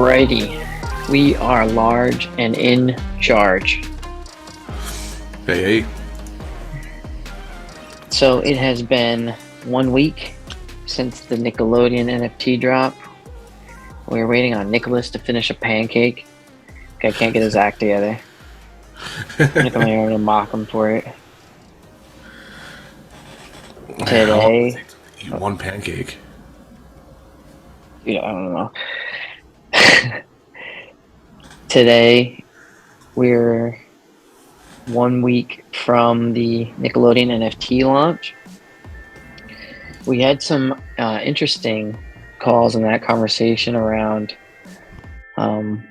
Alrighty, we are large and in charge. Hey. So it has been 1 week since the Nickelodeon NFT drop. We're waiting on Nicholas to finish a pancake. I can't get his act together. I'm going to mock him for it. Today, Eat one pancake. Yeah, I don't know. Today, we're 1 week from the Nickelodeon NFT launch. We had some interesting calls in that conversation around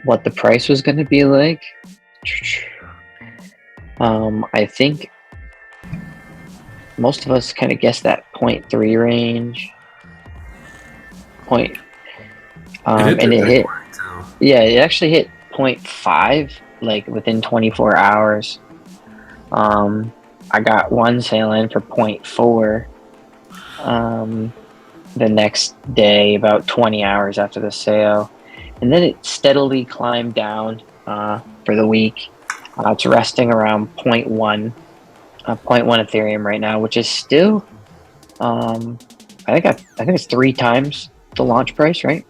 what the price was going to be like. I think most of us kind of guessed that 0.3 range. And it hit. Yeah, it actually hit 0.5 like within 24 hours. I got one sale in for 0.4 the next day, about 20 hours after the sale, and then it steadily climbed down for the week. It's resting around 0.1 Ethereum right now, which is still I think it's 3 times the launch price, right?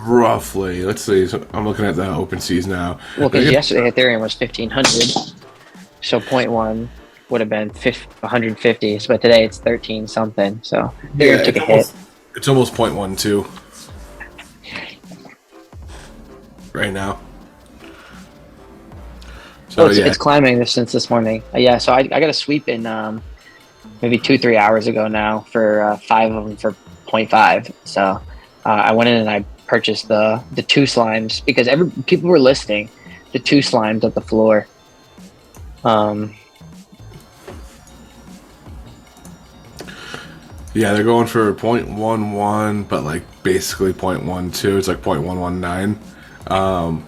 Roughly. Let's see. So I'm looking at the OpenSeas now. Well, because yesterday Ethereum was 1,500, so 0.1 would have been 150. But today it's 13 something. So Ethereum took a hit. It's almost 0.12 right now. So it's climbing since this morning. So I got a sweep in maybe 2-3 hours ago now for 5 of them for 0.5. So I went in and I purchased the 2 slimes because people were listing the 2 slimes at the floor. Yeah, they're going for 0.11, but like basically 0.12. It's like 0.119.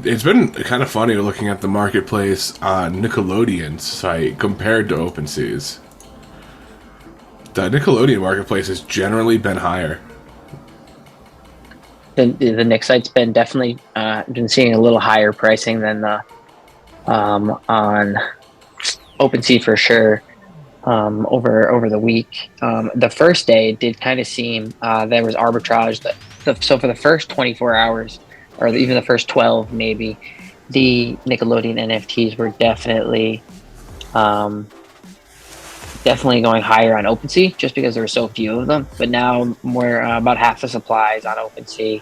It's been kind of funny looking at the marketplace on Nickelodeon's site compared to OpenSea's. The Nickelodeon marketplace has generally been higher. The Nick site's been definitely been seeing a little higher pricing than the on OpenSea for sure. Over the week, the first day it did kind of seem there was arbitrage. So for the first 24 hours, or even the first 12, maybe the Nickelodeon NFTs were definitely going higher on OpenSea just because there were so few of them. But now we're about half the supplies on OpenSea,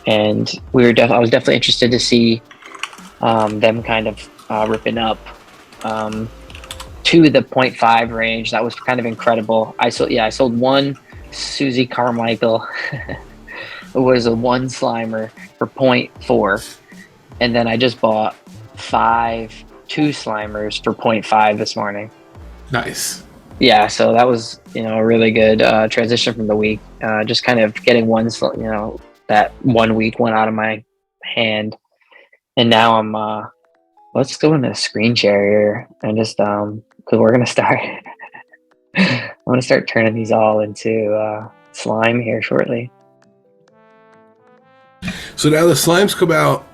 and I was definitely interested to see them kind of ripping up to the 0.5 range. That was kind of incredible. I sold one Susie Carmichael. It was a 1 Slimer for 0.4, and then I just bought 5 2 Slimers for 0.5 this morning. Nice. Yeah, so that was a really good transition from the week. Just kind of getting that 1 week went out of my hand, and now I'm let's go into screen share here and just because we're gonna start. I'm gonna start turning these all into slime here shortly. So now the slimes come out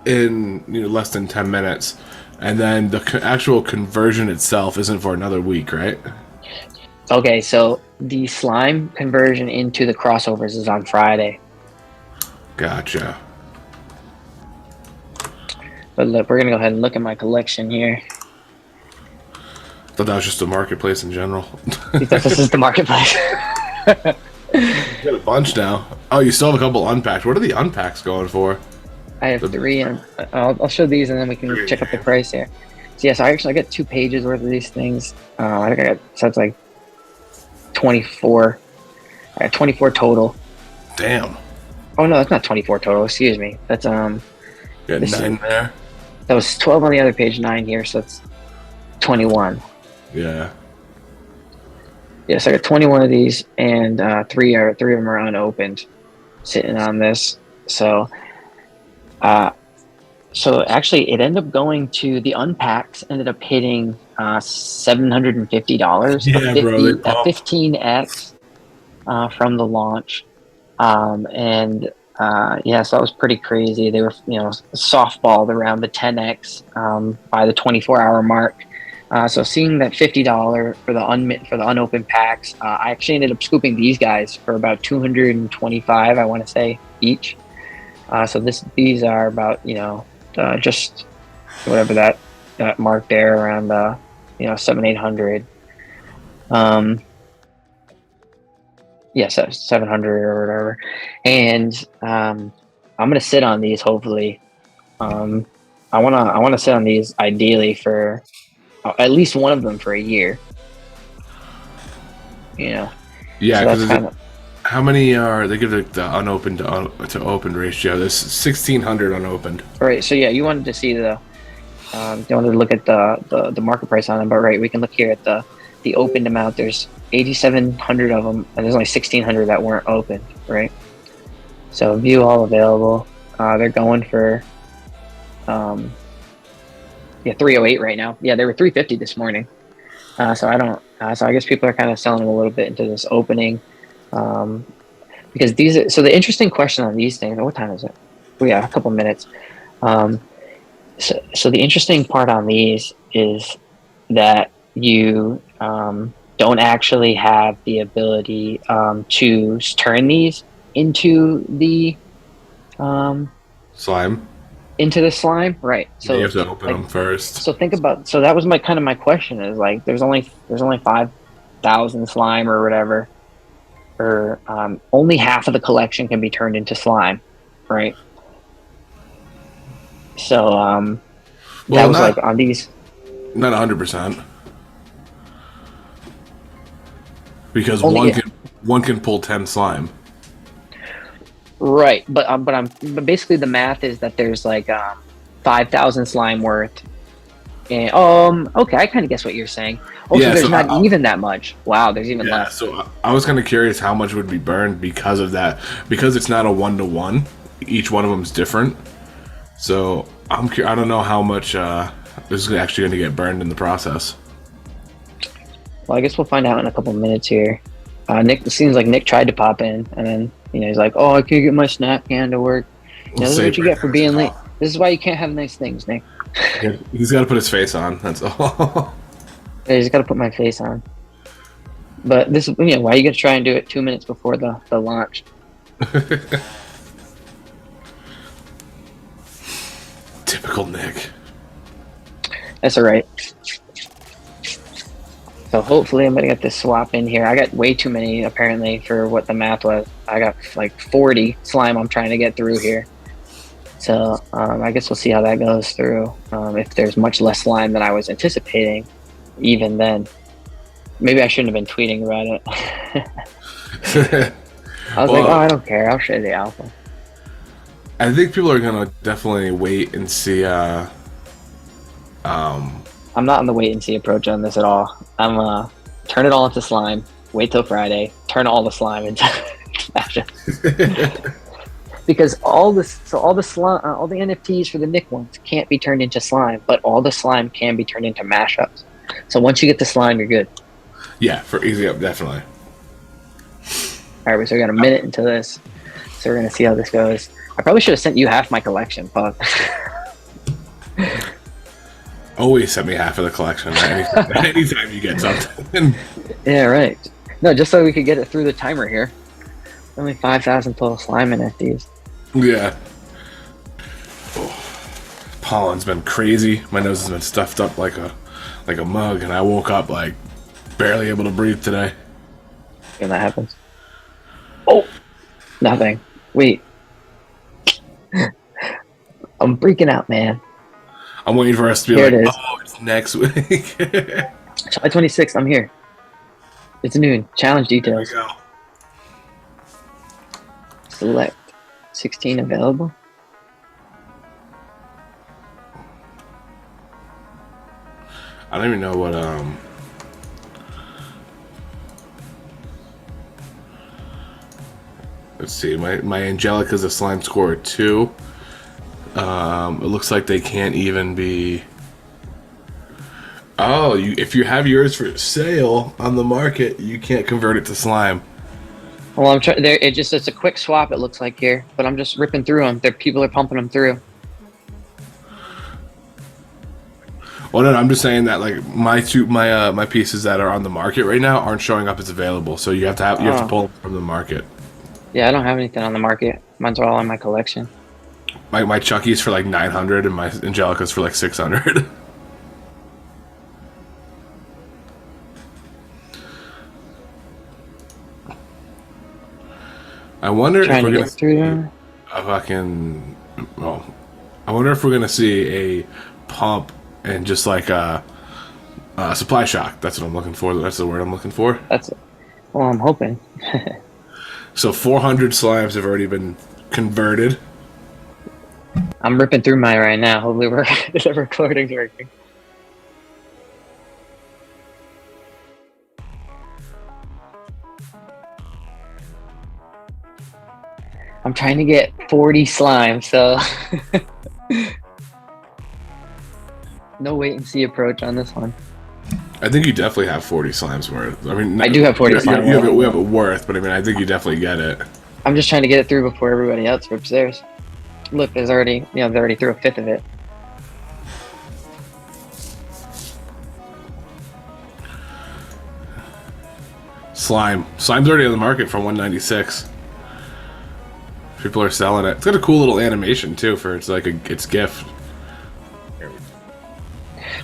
in less than 10 minutes, and then the actual conversion itself isn't for another week, right? Okay, so the slime conversion into the crossovers is on Friday. Gotcha. But look, we're gonna go ahead and look at my collection here. I thought that was just a marketplace in general. You thought this is the marketplace? You got a bunch now. Oh, you still have a couple unpacked. What are the unpacks going for? I have 3, and I'll show these, and then we can check up the price here. So yeah, so I got 2 pages worth of these things. I think it's like 24. I got 24 total. Damn. Oh no, that's not 24 total. Excuse me. That's You got 9 there. That was 12 on the other page, 9 here, so that's 21. Yeah. Yes, I got 21 of these, and 3 of them are unopened, sitting on this. So actually, it ended up going to the unpacks. Ended up hitting $750. Yeah, bro. A 15x from the launch. And yeah, so that was pretty crazy. They were, softballed around the 10x by the 24-hour mark. So seeing that $50 for the unopened packs, I actually ended up scooping these guys for about 225, I want to say, each. So these are about just whatever that mark there around 700-800. Um, yeah, 700 or whatever. And I'm gonna sit on these hopefully. Um, I wanna sit on these ideally for at least one of them for a year. You know, Yeah, so that's because kind of how many are they give the unopened to open ratio? There's 1,600 unopened. right. So yeah, you wanted to see you wanted to look at the market price on them, but right, we can look here at the opened amount. There's 8,700 of them, and there's only 1,600 that weren't opened, right? So view all available. They're going for yeah, 308 right now. Yeah, they were 350 this morning. So I don't. So I guess people are kind of selling a little bit into this opening, um, because these. So the interesting question on these things. What time is it? We got a couple minutes. Um, so the interesting part on these is that you don't actually have the ability to turn these into the um, Slime. slime, right? You So have to open like, them first. so think about. So that was my kind of my question is like, there's only 5,000 slime or whatever, or only half of the collection can be turned into slime, right? So that Well, was like on these. not 100%, because Only, yeah, one can pull 10 slime. right, but basically the math is that there's like 5,000 slime worth, and okay, I kind of guess what you're saying. Oh, so Yeah, there's so not even that much. Wow, there's even yeah, less. so I was kind of curious how much would be burned because of that, because it's not a 1-to-1. Each one of them is different. So I don't know how much is actually going to get burned in the process. Well, I guess we'll find out in a couple minutes here. Nick, it seems like Nick tried to pop in, and then he's like, "Oh, I can't get my snap can to work." We'll This is what save you right get for there as being late. well. This is why you can't have nice things, Nick. Yeah, he's got to put his face on. That's all. I just got to put my face on. But this is why you got to try and do it 2 minutes before the launch. Typical Nick. That's all right. So hopefully I'm gonna get this swap in here. I got way too many apparently for what the math was. I got like 40 slime I'm trying to get through here. So I guess we'll see how that goes through. If there's much less slime than I was anticipating, even then. Maybe I shouldn't have been tweeting about it. I was like, oh, I don't care. I'll show you the alpha. I think people are gonna definitely wait and see. I'm not on the wait and see approach on this at all. I'm turn it all into slime. Wait till Friday. Turn all the slime into mashups. Because all the slime, all the NFTs for the Nick ones can't be turned into slime, but all the slime can be turned into mashups. So once you get the slime, you're good. Yeah, for easy up, definitely. All right, so we got a minute into this, so we're gonna see how this goes. I probably should have sent you half my collection, fuck. Always send me half of the collection anytime you get something. Yeah, right. No, just so we could get it through the timer here. Only 5,000 total slime NFTs. Yeah. Oh, pollen's been crazy. My nose has been stuffed up like a mug, and I woke up like barely able to breathe today. When that happens. Oh, nothing. Wait. I'm freaking out, man. I'm waiting for us to be Here like, it is. oh, it's next week. July 26th, I'm here. It's noon. Challenge There we details. go. Select 16 available. I don't even know what let's see. My Angelica's a slime score 2. It looks like they can't even be. Oh, if you have yours for sale on the market, you can't convert it to slime. Well, I'm trying. There, it's a quick swap. It looks like here, but I'm just ripping through them. There, people are pumping them through. Well, no, I'm just saying that like my pieces that are on the market right now aren't showing up as available. So you have to Oh, pull them from the market. yeah. I don't have anything on the market. Mine's all in my collection. My Chucky's for like 900 and my Angelica's for like 600. I wonder if Trying to we're gonna get through see them. a fucking. Well, I wonder if we're gonna see a pump and just like a supply shock. That's what I'm looking for. That's the word I'm looking for. That's well. I'm hoping. So 400 slimes have already been converted. I'm ripping through mine right now. Hopefully, we're the recording's working. I'm trying to get 40 slime, so no wait and see approach on this one. I think you definitely have 40 slimes worth. I mean, I do have 40 slime. we have it worth, but I mean, I think you definitely get it. I'm just trying to get it through before everybody else rips theirs. Look, there's already, they're already through a fifth of it. Slime's already on the market for 196. People are selling it. It's got a cool little animation too for it's like its gift.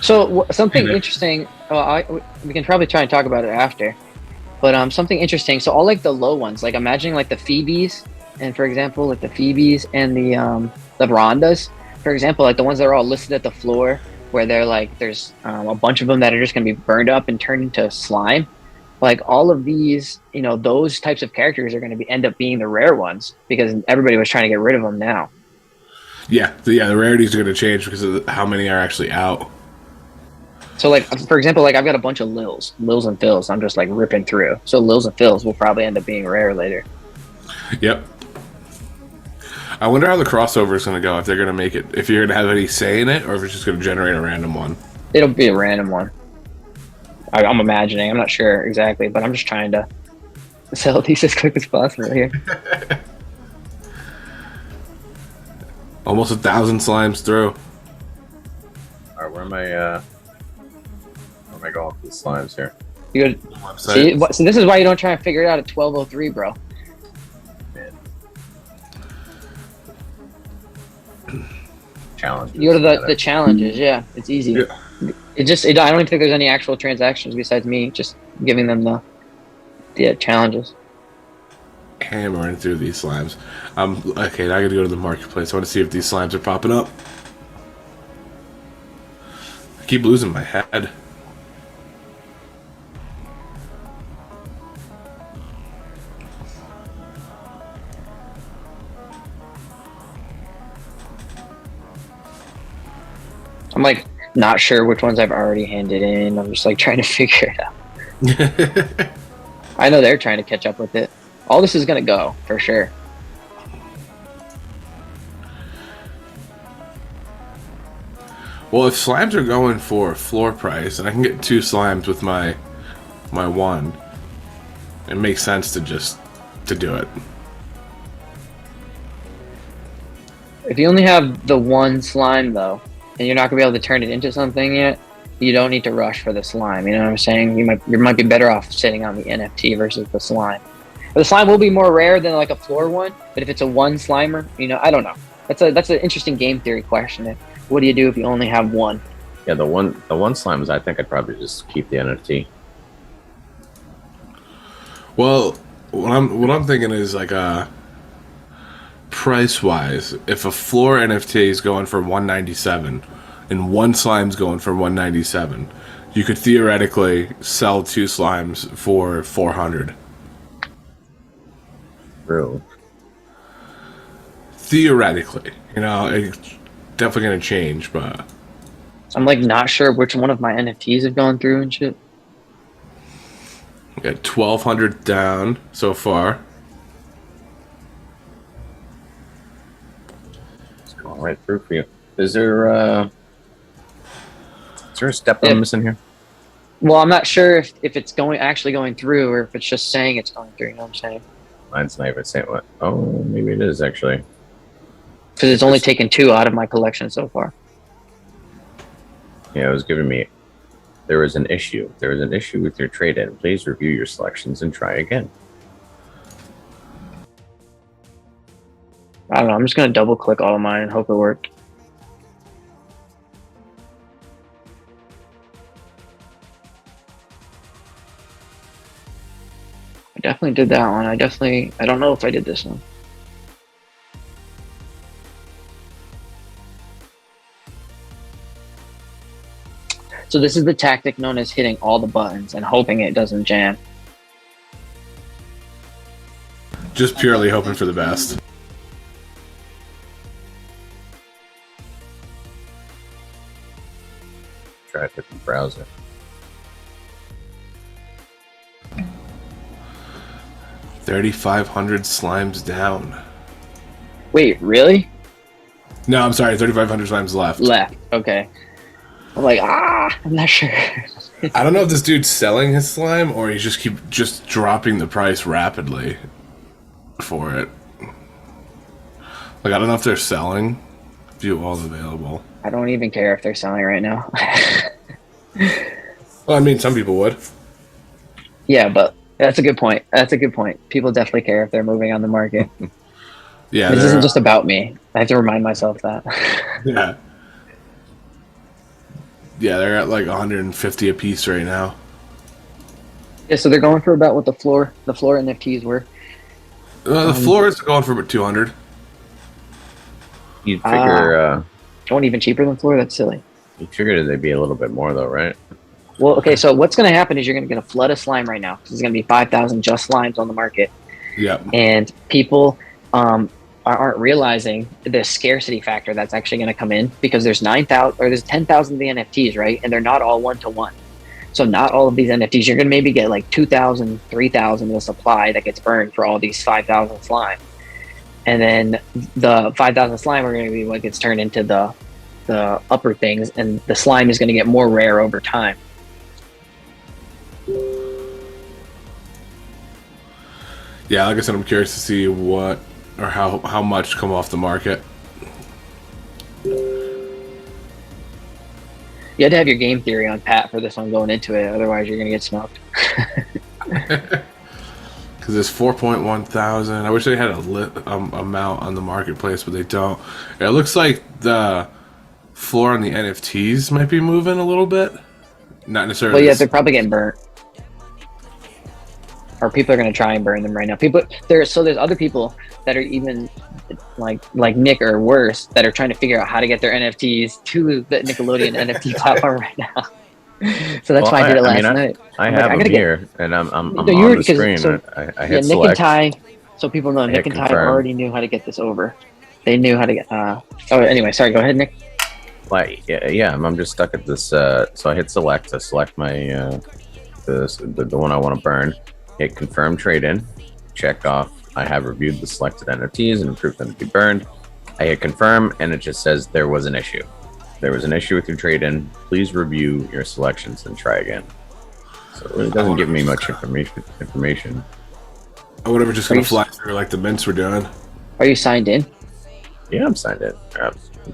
So something Hey, interesting. We can probably try and talk about it after. But something interesting. So all like the low ones, like imagining like the Phoebes, and for example, like the Phoebes and the Rondas, for example, like the ones that are all listed at the floor, where they're like there's a bunch of them that are just gonna be burned up and turned into slime. Like all of these, those types of characters are going to end up being the rare ones because everybody was trying to get rid of them now. the rarities are going to change because of how many are actually out. So like for example, like I've got a bunch of Lils and Phils. I'm just like ripping through. So Lils and Phils will probably end up being rare later. Yep. I wonder how the crossover is going to go. If they're going to make it, if you're going to have any say in it, or if it's just going to generate a random one. It'll be a random one. I'm imagining. I'm not sure exactly, but I'm just trying to sell these as quick as possible here. Almost 1,000 slimes through. All right, where am I going for the slimes here? You go, see, so this is why you don't try and figure it out at 12:03, bro. Man. Challenges. You go to the challenges. Yeah, it's easy. Yeah. I don't even think there's any actual transactions besides me just giving them the challenges. Hammering through these slimes. Okay, now I got to go to the marketplace. I want to see if these slimes are popping up. I keep losing my head. I'm like not sure which ones I've already handed in. I'm just like trying to figure it out. I know they're trying to catch up with it. All this is gonna go for sure. Well, if slimes are going for floor price, and I can get 2 slimes with my one, it makes sense to do it. If you only have the one slime though, and you're not gonna be able to turn it into something yet, you don't need to rush for the slime. You know what I'm saying? You might be better off sitting on the NFT versus the slime. The slime will be more rare than like a floor one, but if it's a one slimer, I don't know. That's an interesting game theory question. What do you do if you only have one? Yeah, the one slimes. I think I'd probably just keep the NFT. Well, what I'm thinking is like price wise, if a floor NFT is going for 197 and one slime's going for 197, you could theoretically sell 2 slimes for 400. True. Theoretically, it's definitely going to change, but I'm like not sure which one of my NFTs have gone through and shit. we got 1,200 down so far. It's going right through for you. Is there a step that I'm missing here? Well, I'm not sure if it's actually going through or if it's just saying it's going through. You know what I'm saying? Mine's not even saying what. Oh, maybe it is actually. Because it's only taken 2 out of my collection so far. Yeah, it was giving me. There was an issue. There was an issue with your trade-in. Please review your selections and try again. I don't know. I'm just gonna double click all of mine and hope it worked. I definitely did that one. I don't know if I did this one. So this is the tactic known as hitting all the buttons and hoping it doesn't jam. Just purely hoping for the best. Try it with the browser. $3,500 slimes down. Wait, really? No, I'm sorry. 3,500 slimes left. Left. Okay. I'm like, I'm not sure. I don't know if this dude's selling his slime or he's just dropping the price rapidly for it. Like, I don't know if they're selling. View all available. I don't even care if they're selling right now. Well, I mean, some people would. Yeah, but that's a good point. That's a good point. People definitely care if they're moving on the market. Yeah, This isn't just about me. I have to remind myself that. yeah. Yeah, they're at like 150 a piece right now. Yeah, so they're going for about what the floor NFTs were. The floors are going for about 200. You'd figure. Going even cheaper than floor? That's silly. You figured they'd be a little bit more though, right? Well, okay, so what's going to happen is you're going to get a flood of slime right now. There's going to be 5,000 just slimes on the market. Yep. And people aren't realizing the scarcity factor that's actually going to come in because there's 9,000 or there's 10,000 of the NFTs, right? And they're not all one-to-one. So not all of these NFTs, you're going to maybe get like 2,000, 3,000 of the supply that gets burned for all these 5,000 slime. And then the 5,000 slime are going to be what gets turned into the upper things, and the slime is going to get more rare over time. Yeah, like I said, I'm curious to see what or how much come off the market. You had to have your game theory on pat for this one going into it, otherwise you're going to get smoked. Because it's 4.1 thousand. I wish they had a amount on the marketplace, but they don't. It looks like the floor on the NFTs might be moving a little bit. Not necessarily. Well, yeah, they're probably getting burnt. Or people are going to try and burn them right now. There's other people that are even like Nick or worse that are trying to figure out how to get their NFTs to the Nickelodeon NFT platform right now. So that's why I did it last night. I have them here, and I'm on the screen. So, I hit Nick select. and Ty. So people know Nick and Ty already knew how to get this over. They knew how to get. Anyway, sorry. Go ahead, Nick. Like, yeah, I'm just stuck at this. So I hit select to select my the one I want to burn. Hit confirm trade-in. Check off. I have reviewed the selected NFTs and approved them to be burned. I hit confirm, and it just says there was an issue. There was an issue with your trade-in. Please review your selections and try again. So it really doesn't give me much information. Or whatever, just gonna fly through like the mints were doing. Are you signed in? Yeah, I'm signed in.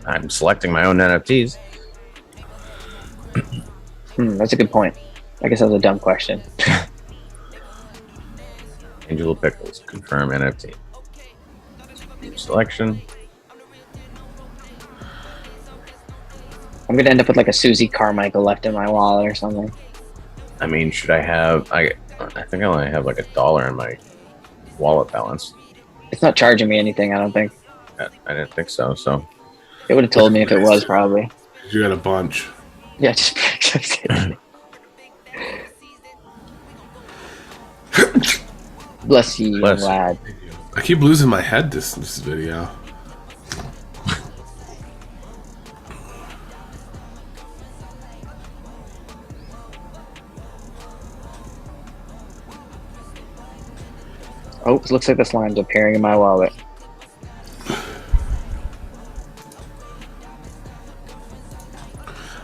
I'm selecting my own NFTs. That's a good point. I guess that was a dumb question. Angela Pickles, confirm NFT. Selection. I'm gonna end up with like a Susie Carmichael left in my wallet or something. I mean, should I have? I think I only have like $1 in my wallet balance. It's not charging me anything, I don't think. I didn't think so. So it would have told me if it was, probably. You got a bunch. Yeah, just bless you, lad. I keep losing my head this video. Oh, it looks like the slime's appearing in my wallet.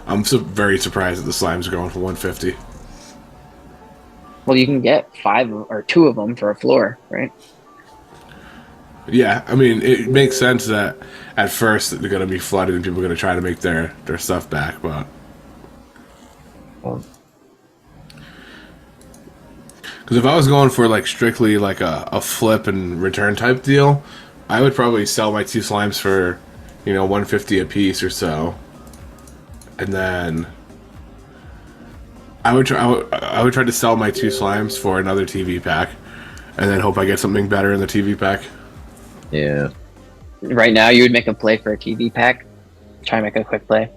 I'm very surprised that the slimes are going for 150. Well, you can get 5 or 2 of them for a floor, right? Yeah, I mean, it makes sense that at first they're going to be flooded and people are going to try to make their stuff back, but Well, because if I was going for like strictly like a flip and return type deal, I would probably sell my two slimes for, 150 a piece or so, and then I would try to sell my two slimes for another TV pack, and then hope I get something better in the TV pack. yeah. Right now, you would make a play for a TV pack. Try and make a quick play.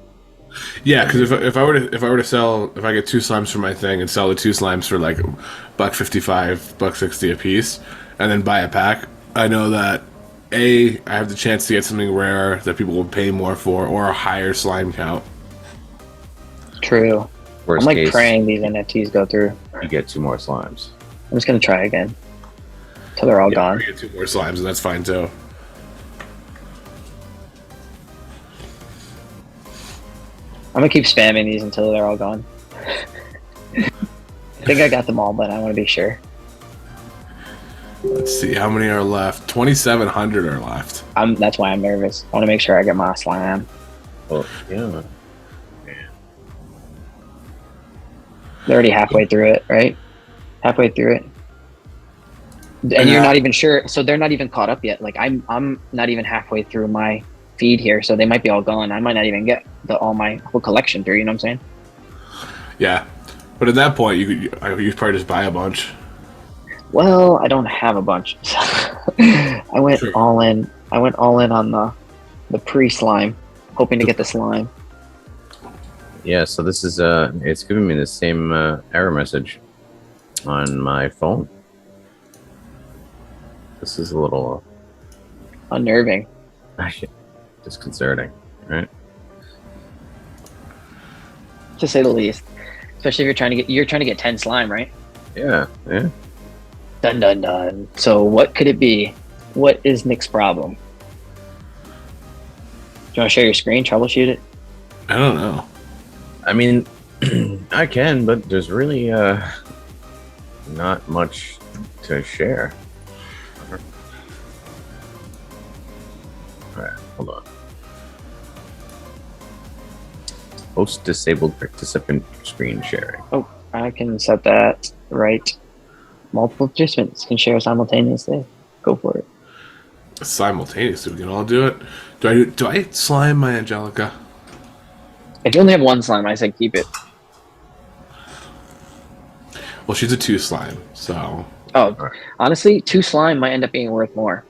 Yeah, because if I were to sell, if I get two slimes for my thing and sell the two slimes for like $1.55, $1.60 a piece, and then buy a pack, I know that I have the chance to get something rare that people will pay more for, or a higher slime count. True. Worst I'm like case, praying these NFTs go through. you get 2 more slimes. I'm just gonna try again till they're all Yeah, gone. I get two more slimes, and that's fine too. I'm gonna keep spamming these until they're all gone. I think I got them all, but I want to be sure. Let's see how many are left. 2,700 are left. That's why I'm nervous. I want to make sure I get my slime. Well, yeah. They're already halfway through it, right? Halfway through it. And you're not even sure, so they're not even caught up yet. Like I'm not even halfway through my feed here, so they might be all gone. I might not even get all my whole collection through. You know what I'm saying? Yeah, but at that point, you could probably just buy a bunch. Well, I don't have a bunch. So I went Sure. all in. I went all in on the pre-slime, hoping to get the slime. Yeah, so this is it's giving me the same error message on my phone. This is a little Unnerving. disconcerting, right? To say the least. Especially if you're trying to get 10 slime, right? Yeah, yeah. Dun dun dun. So what could it be? What is Nick's problem? Do you want to share your screen, troubleshoot it? I don't know. I mean, I can, but there's really not much to share. All right, hold on. Host disabled participant screen sharing. Oh, I can set that right. Multiple participants can share simultaneously. Go for it. Simultaneously, we can all do it. Do I slime my Angelica? If you only have one slime, I said keep it. Well, she's a 2 slime, so Oh, honestly, 2 slime might end up being worth more.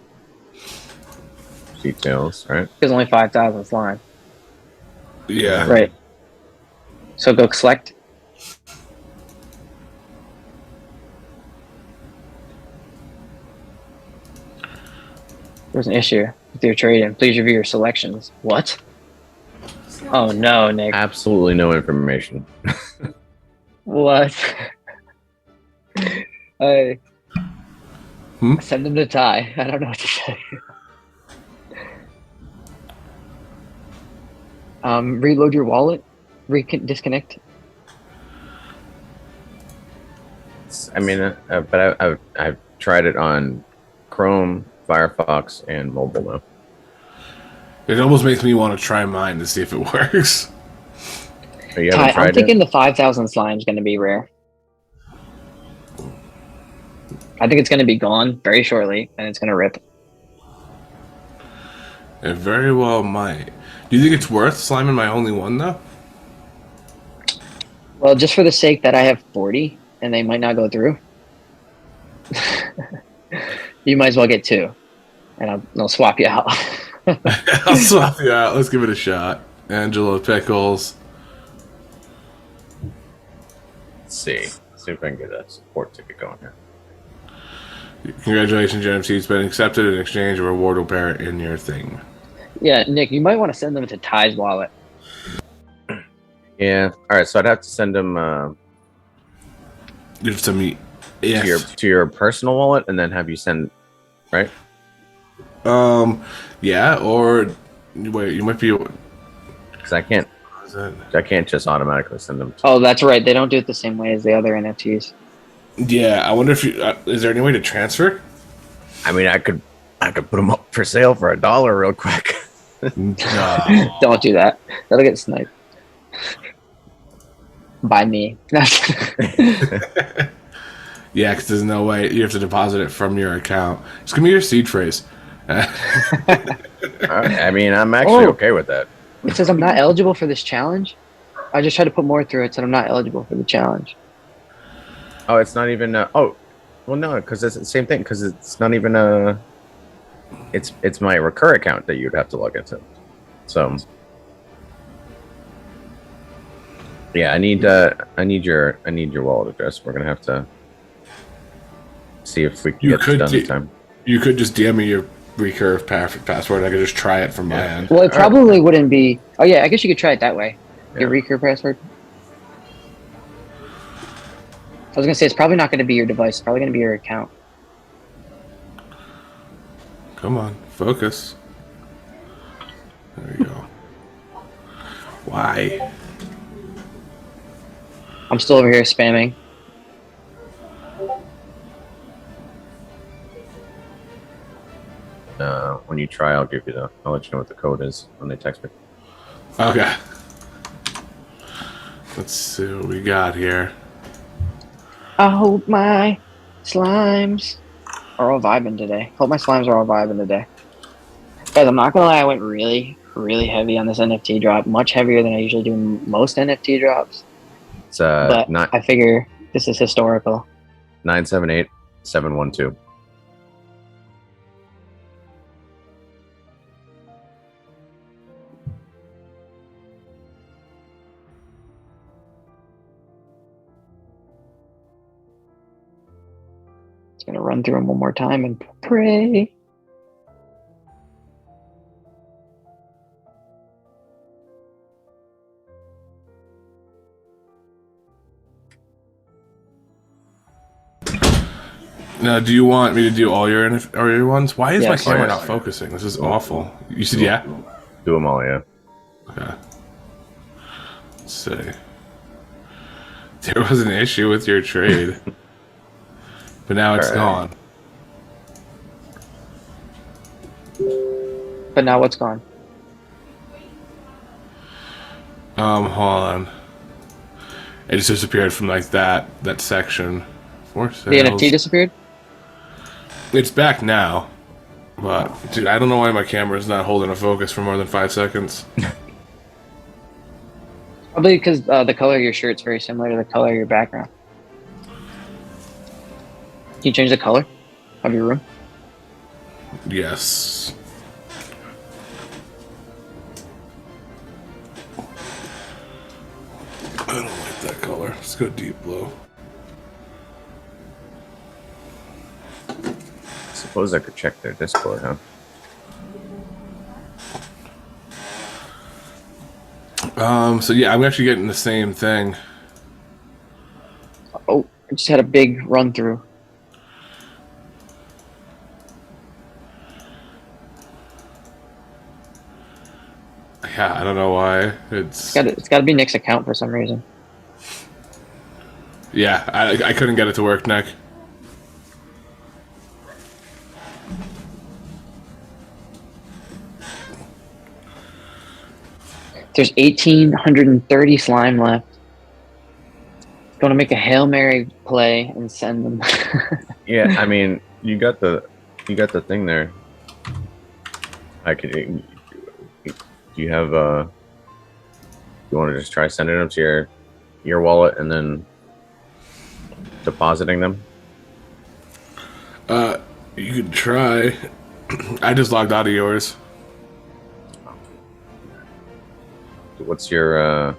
Details, right? There's only 5,000 slime. yeah. Right. So go select. There's an issue with your trade-in. Please review your selections. What? Oh no, Nick. Absolutely no information. What? I Hmm? send them to Ty. I don't know what to say. Reload your wallet. Disconnect. I mean, but I've tried it on Chrome, Firefox, and mobile now. It almost makes me want to try mine to see if it works. Oh, you Ty, haven't I'm tried thinking it? the 5,000 slime is going to be rare. I think it's going to be gone very shortly, and it's going to rip. It very well might. Do you think it's worth sliming my only one though? Well, just for the sake that I have 40, and they might not go through, you might as well get 2, and I'll swap you out. I'll swap you out. Let's give it a shot. Angela Pickles. Let's see. Let's see if I can get a support ticket going here. Congratulations, NFC. It's been accepted. In exchange, a reward will appear in your thing. Yeah, Nick, you might want to send them to Ty's wallet. Yeah. All right. So I'd have to send them Give to me. Yes. to your personal wallet, and then have you send, right? Yeah. Or wait, you might be. Because I can't just automatically send them. Oh, that's right. They don't do it the same way as the other NFTs. Yeah. I wonder if you. Is there any way to transfer? I mean, I could I could put them up for sale for $1 real quick. No. Don't do that. That'll get sniped by me. Yeah, because there's no way you have to deposit it from your account. Just give me your seed phrase. I mean, I'm actually okay with that. It says I'm not eligible for this challenge. I just tried to put more through it, so I'm not eligible for the challenge. Oh, it's not even. Oh, well, no, because it's the same thing. Because it's not even It's my recur account that you'd have to log into. So, yeah, I need your wallet address. We're gonna have to see if we can get this done in time. You could just DM me your recur password. I could just try it from my end. Well, it probably wouldn't be. Oh yeah, I guess you could try it that way. Your recur password. I was gonna say it's probably not gonna be your device. It's probably gonna be your account. Come on, focus. There you go. Why? I'm still over here spamming. When you try, I'll let you know what the code is when they text me. Okay. Let's see what we got here. I hope my slimes are all vibing today. Hope my slimes are all vibing today. Guys, I'm not gonna lie, I went really, really heavy on this NFT drop. Much heavier than I usually do most NFT drops. It's but I figure this is historical. 978712. Gonna run through them one more time and pray. Now, do you want me to do all your ones? Why is my camera not yes. focusing? This is awful. You said yeah? Do them all, yeah. Okay. Let's see. There was an issue with your trade. But now it's gone. But now what's gone? Hold on. It just disappeared from like that section. For sales. The NFT disappeared? It's back now. But dude, I don't know why my camera is not holding a focus for more than 5 seconds. Probably because the color of your shirt's very similar to the color of your background. Can you change the color of your room? Yes. I don't like that color. Let's go deep blue. Suppose I could check their Discord, huh? So yeah, I'm actually getting the same thing. Oh, I just had a big run through. Yeah, I don't know why. It's got to be Nick's account for some reason. Yeah, I couldn't get it to work, Nick. There's 1,830 slime left. Going to make a Hail Mary play and send them. Yeah, I mean, you got the thing there. I could. Do you have you want to just try sending them to your wallet and then depositing them? You could try. I just logged out of yours. What's your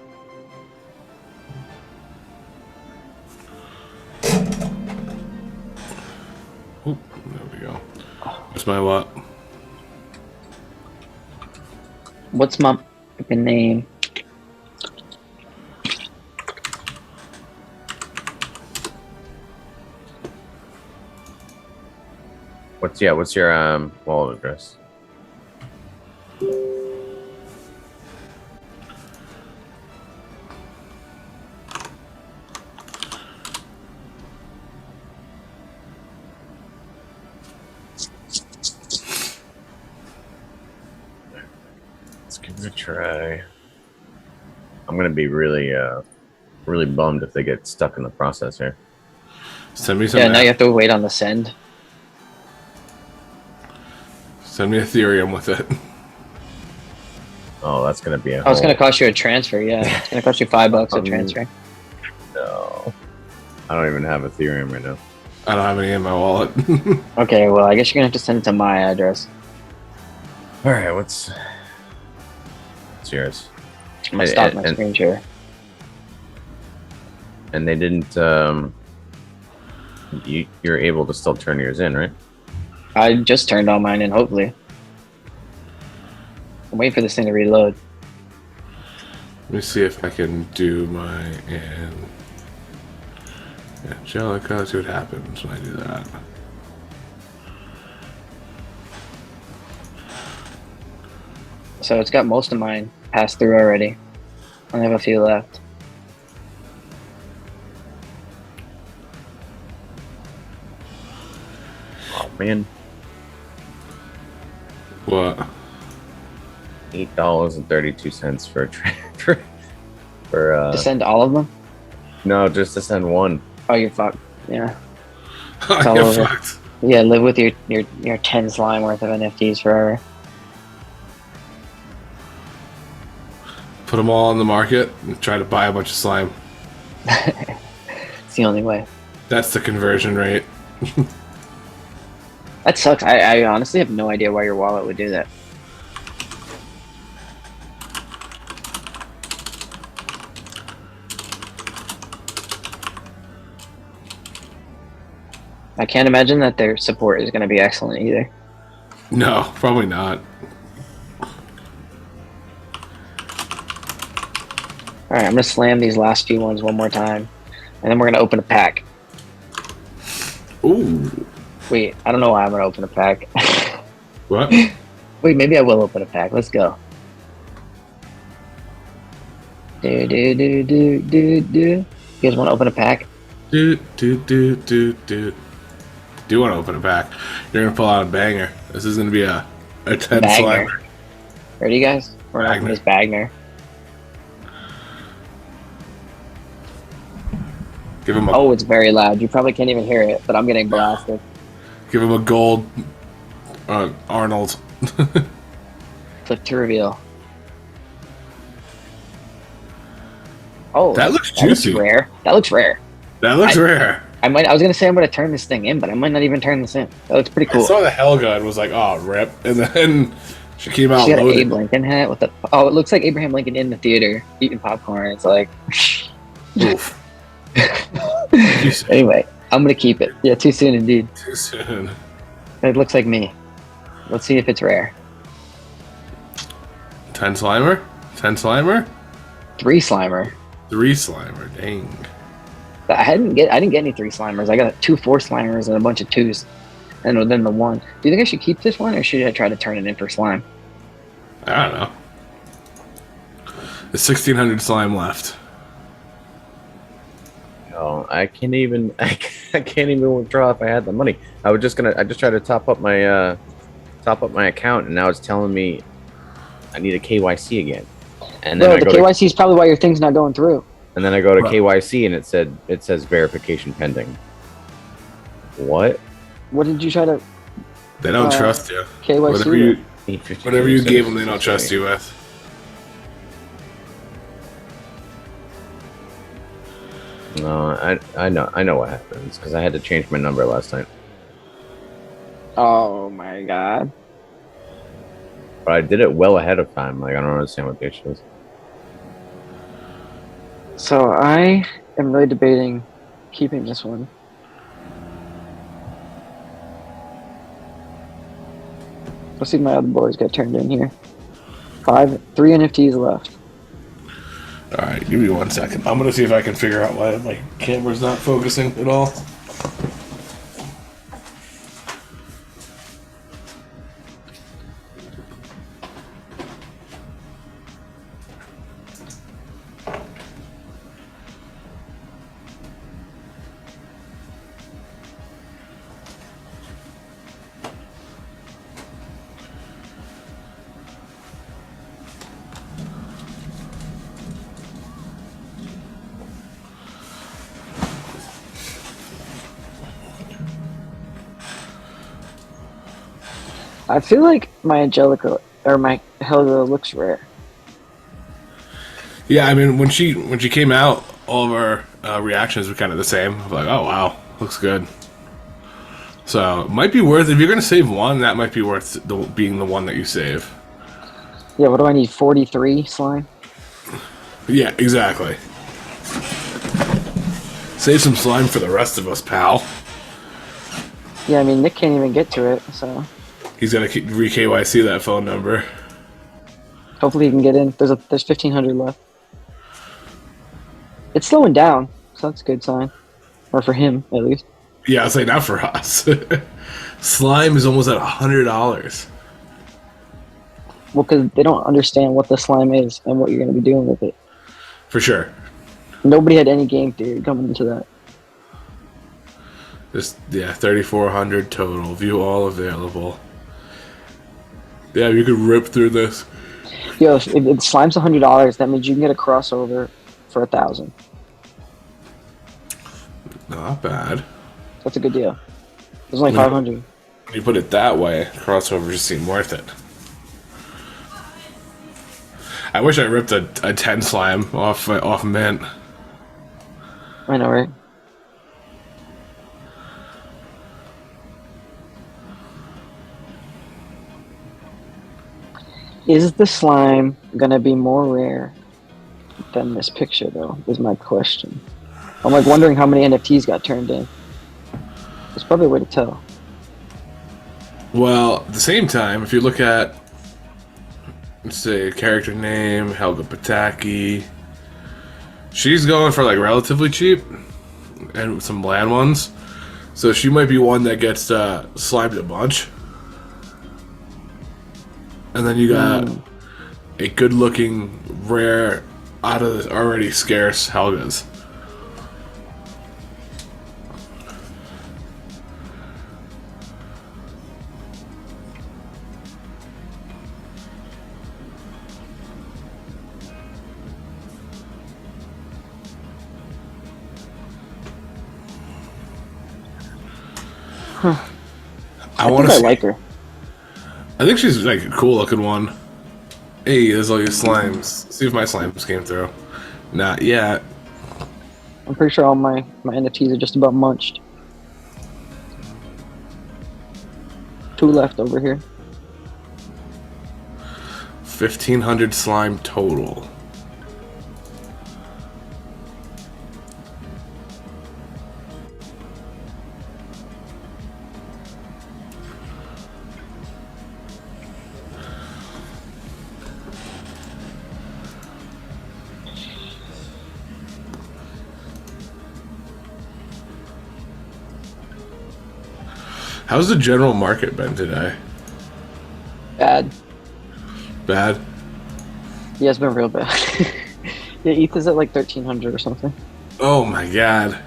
Oop, there we go. What's my what? What's my fucking name? what's your wallet address? try. I'm gonna be really, really bummed if they get stuck in the process here. Send me some. Yeah, now you have to wait on the send. Send me Ethereum with it. Oh, that's gonna be a. Oh, it's gonna cost you a transfer. Yeah, it's gonna cost you $5 a transfer. No, I don't even have Ethereum right now. I don't have any in my wallet. Okay, well, I guess you're gonna have to send it to my address. All right, what's yours? I'm gonna stop my screen share. And they didn't. You're able to still turn yours in, right? I just turned on mine in. Hopefully, I'm waiting for this thing to reload. Let me see if I can do my Angelica. See what happens when I do that. So it's got most of mine passed through already. I only have a few left. Oh man, What? $8.32 for a transfer. For To send all of them? no, just to send one. Oh, you're fucked. Yeah. You're all over. fucked. Yeah, live with your 10 slime worth of NFTs forever. Put them all on the market and try to buy a bunch of slime. It's the only way. That's the conversion rate. That sucks. I honestly have no idea why your wallet would do that. I can't imagine that their support is going to be excellent either. No, probably not. Alright, I'm going to slam these last few ones one more time. And then we're going to open a pack. Ooh. Wait, I don't know why I'm going to open a pack. What? Wait, maybe I will open a pack. Let's go. Do. You guys want to open a pack? Do. Do you want to open a pack? You're gonna pull out a banger. This is gonna be a 10 Bagner. slimer. Ready, guys? We're not opening this Bagner. Give him a Oh, it's very loud. You probably can't even hear it, but I'm getting blasted. give him a gold Arnold. Click to reveal. Oh, That looks juicy. Rare. That looks rare. That looks rare. I was gonna say I'm gonna turn this thing in, but I might not even turn this in. That looks pretty cool. I saw the Helga and was like, oh, rip. And then she came out She got an loaded. Abe Lincoln hat with the. Oh, it looks like Abraham Lincoln in the theater eating popcorn. It's like. Oof. Anyway, I'm gonna keep it. Yeah, too soon indeed. Too soon. It looks like me. Let's see if it's rare. 10 slimer? 10 slimer? 3 Slimer. 3 slimer. Dang. I didn't get any 3 Slimers. I got 2 4 Slimers and a bunch of 2s, and then the 1. Do you think I should keep this one, or should I try to turn it in for slime? I don't know. There's 1,600 slime left. No, I can't even. I can't even withdraw if I had the money. I just tried to top up my account, and now it's telling me I need a KYC again. And then Bro, the KYC is probably why your thing's not going through. And then I go to KYC, and it says verification pending. What? What did you try to They don't trust you. KYC? Whatever you gave them, they don't trust you with. No, I know what happens because I had to change my number last night. Oh my god. But I did it well ahead of time. Like I don't understand what the issue is. So I am really debating keeping this one. Let's see if my other boys get turned in here. 3 NFTs left. Alright, give me 1 second. I'm gonna see if I can figure out why my camera's not focusing at all. I feel like my Angelica or my Helga looks rare. Yeah, I mean when she came out, all of our reactions were kind of the same. Like, oh wow, looks good. So it might be worth, if you're gonna save one, that might be worth being the one that you save. Yeah, what do I need? 43 slime? Yeah, exactly. Save some slime for the rest of us, pal. Yeah, I mean Nick can't even get to it, so He's gonna re KYC that phone number. hopefully he can get in. There's 1,500 left. It's slowing down, so that's a good sign, or for him at least. Yeah, I'll say not for us. Slime is almost at $100. Well, because they don't understand what the slime is and what you're going to be doing with it. For sure. Nobody had any game theory coming into that. Just, yeah, 3,400 total. View all available. Yeah, you could rip through this. Yo, if slime's $100, that means you can get a crossover for 1,000. Not bad. That's a good deal. There's only 500. When you put it that way, crossovers just seem worth it. I wish I ripped a 10 slime off mint. I know, right? Is the slime gonna be more rare than this picture, though? Is my question. I'm like wondering how many NFTs got turned in. There's probably a way to tell. Well, at the same time, if you look at, let's say, character name, Helga Pataki, she's going for like relatively cheap, and some bland ones. So she might be one that gets slimed a bunch. And then you got a good-looking, rare, out of the already scarce Helgas. I think I like her. I think she's like a cool looking one. Hey, there's all these slimes. See if my slimes came through. Not yet. I'm pretty sure all my NFTs are just about munched. 2 left over here. 1,500 slime total. How's the general market been today? Bad. Bad? Yeah, it's been real bad. Yeah, ETH is at like 1,300 or something. Oh my god.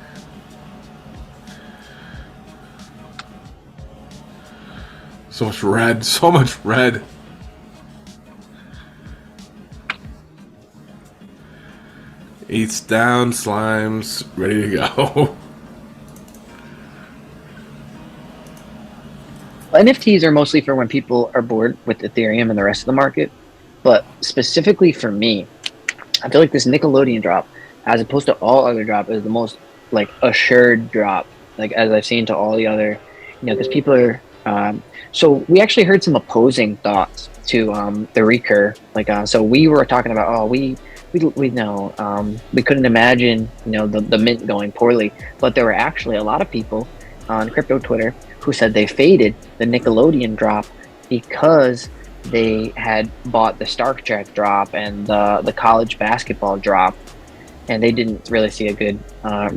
So much red. So much red. ETH's down. Slimes ready to go. NFTs are mostly for when people are bored with Ethereum and the rest of the market. But specifically for me, I feel like this Nickelodeon drop, as opposed to all other drop, is the most like assured drop. Like as I've seen to all the other, because people are. So we actually heard some opposing thoughts to the recur. Like so we were talking about we know we couldn't imagine the mint going poorly, but there were actually a lot of people on crypto Twitter who said they faded the Nickelodeon drop because they had bought the Stark Trek drop and the college basketball drop, and they didn't really see a good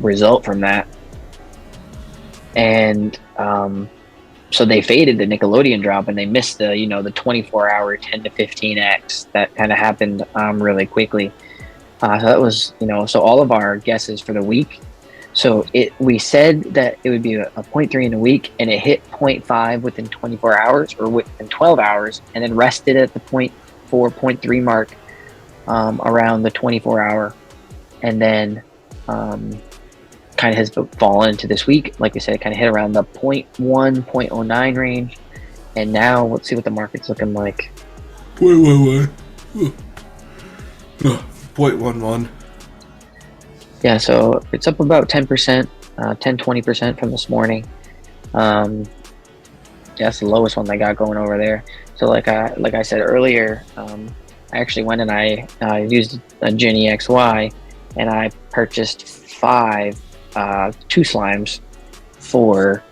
result from that. And so they faded the Nickelodeon drop, and they missed the 24-hour 10 to 15x that kind of happened really quickly. So that was so all of our guesses for the week. So we said that it would be a 0.3 in a week, and it hit 0.5 within 24 hours or within 12 hours, and then rested at the 0.4, 0.3 mark around the 24-hour, and then kind of has fallen into this week. Like I said, it kind of hit around the 0.1, 0.09 range, And now let's see what the market's looking like. 0.11. 0.11. Yeah, so it's up about 10%, 10-20% from this morning. Yeah, that's the lowest one they got going over there. So like I said earlier, I actually went and I used a Ginny XY, and I purchased 2 slimes for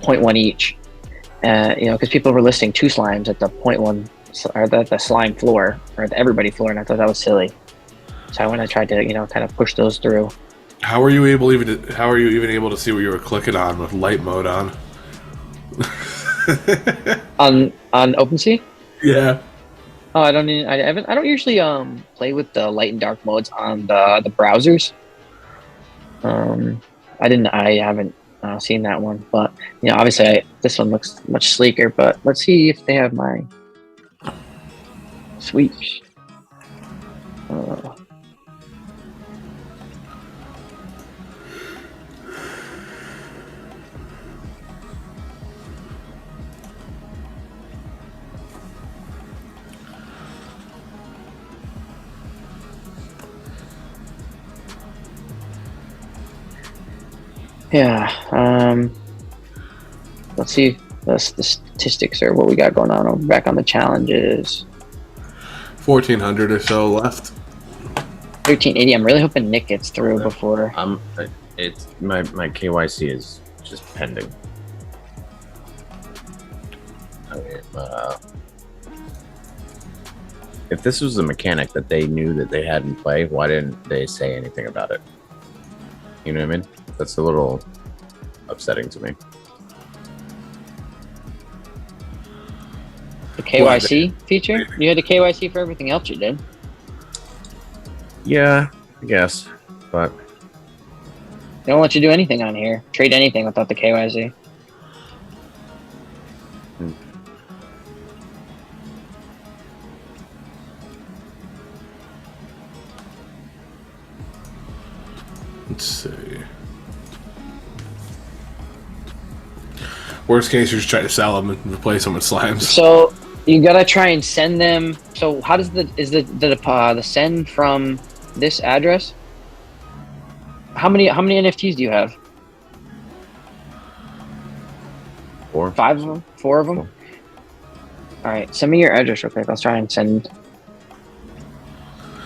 0.1 each. You know, because people were listing 2 slimes at the 0.1 or the slime floor or the everybody floor, and I thought that was silly. So I went and tried to, you know, kind of push those through. How are you even able to see what you were clicking on with light mode on? On OpenSea? Yeah. Oh, I don't usually play with the light and dark modes on the browsers. I haven't seen that one, but you know, obviously this one looks much sleeker. But let's see if they have my sweeps. Yeah. Let's see the statistics or what we got going on over back on the challenges. 1,400 or so left. 1380. I'm really hoping Nick gets through before. It's my KYC is just pending. Okay, if this was a mechanic that they knew that they had in play, why didn't they say anything about it? You know what I mean? That's a little upsetting to me. The KYC feature? You had the KYC for everything else you did. Yeah, I guess, but They don't let you do anything on here. Trade anything without the KYC. Let's see. Worst case, you just try to sell them and replace them with slimes. So you gotta try and send them. So how does the send from this address? How many NFTs do you have? 4. 5 of them? 4 of them? Four. All right, send me your address real quick. Let's try and send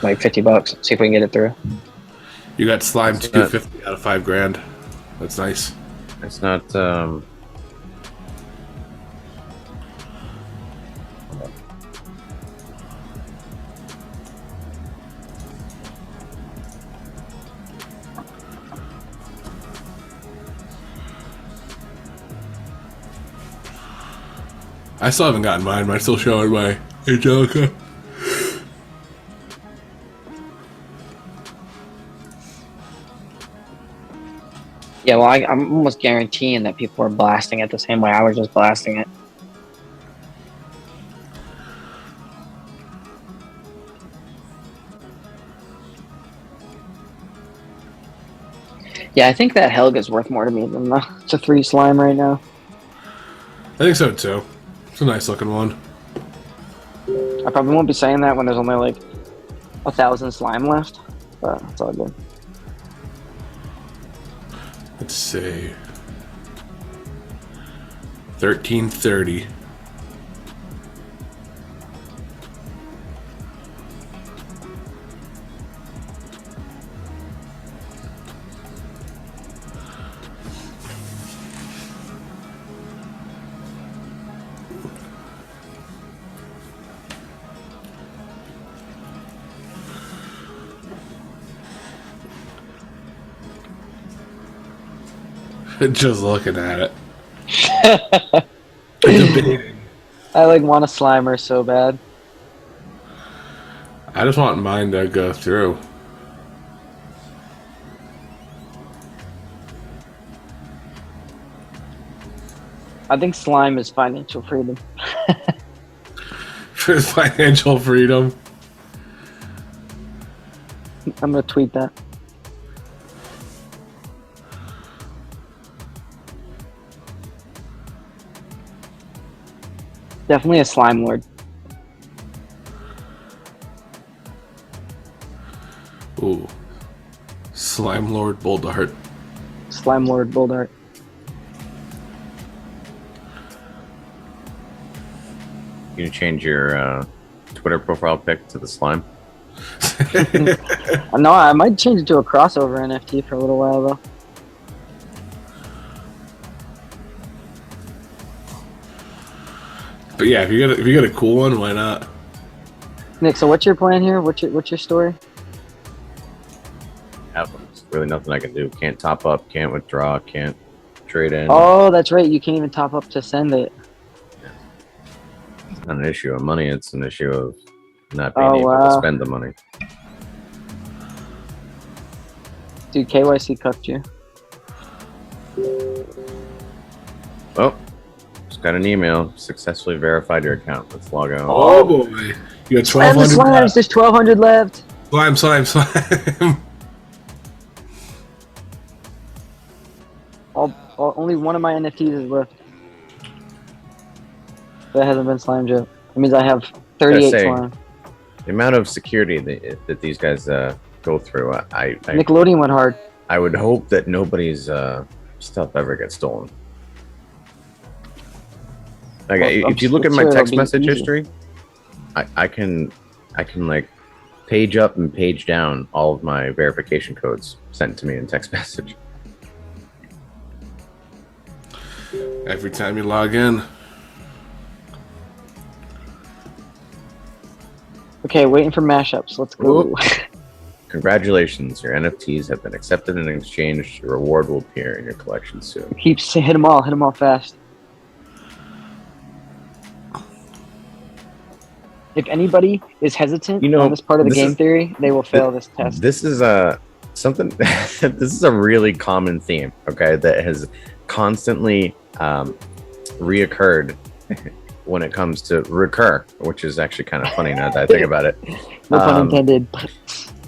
like $50. See if we can get it through. You got slime 250 out of $5,000. That's nice. It's not. I still haven't gotten mine. Mine's still showing my Angelica. Yeah, well, I'm almost guaranteeing that people are blasting it the same way I was just blasting it. Yeah, I think that Helga's worth more to me than the 3 slime right now. I think so too. It's a nice looking one. I probably won't be saying that when there's only like 1,000 slime left, but it's all good. Let's see. 1330. Just looking at it. Debating. I like want a Slimer so bad. I just want mine to go through. I think slime is financial freedom. For financial freedom. I'm gonna tweet that. Definitely a slime lord. Ooh. Slime Lord Bulldart. Slime lord bulldart. You can change your Twitter profile pic to the slime. No, I might change it to a crossover NFT for a little while though. But yeah, if you get a cool one, why not? Nick, so what's your plan here? What's your story? Happens. Really nothing I can do. Can't top up, can't withdraw, can't trade in. Oh, that's right. You can't even top up to send it. It's not an issue of money, it's an issue of not being Oh, able wow. to spend the money. Dude, KYC cuffed you. Oh, just got an email. Successfully verified your account. Let's log on. Oh boy. You got Slam the 1,200 slimes. left. There's 1,200 left. Slime. Only one of my NFTs is left. That hasn't been slimed yet. That means I have 38 say, slime. The amount of security that these guys go through, Nickelodeon went hard. I would hope that nobody's stuff ever gets stolen. Like, Well, if you look at I'm my sure text it'll be message easy. history, I can like page up and page down all of my verification codes sent to me in text message. Every time you log in. Okay, waiting for mashups. Let's go. Congratulations, your NFTs have been accepted and exchanged. Your reward will appear in your collection soon. Hit them all fast. If anybody is hesitant on this part of the game theory, they will fail this test. This is something. This is a really common theme. Okay, that has constantly reoccurred when it comes to recur, which is actually kind of funny now that I think about it. No pun intended.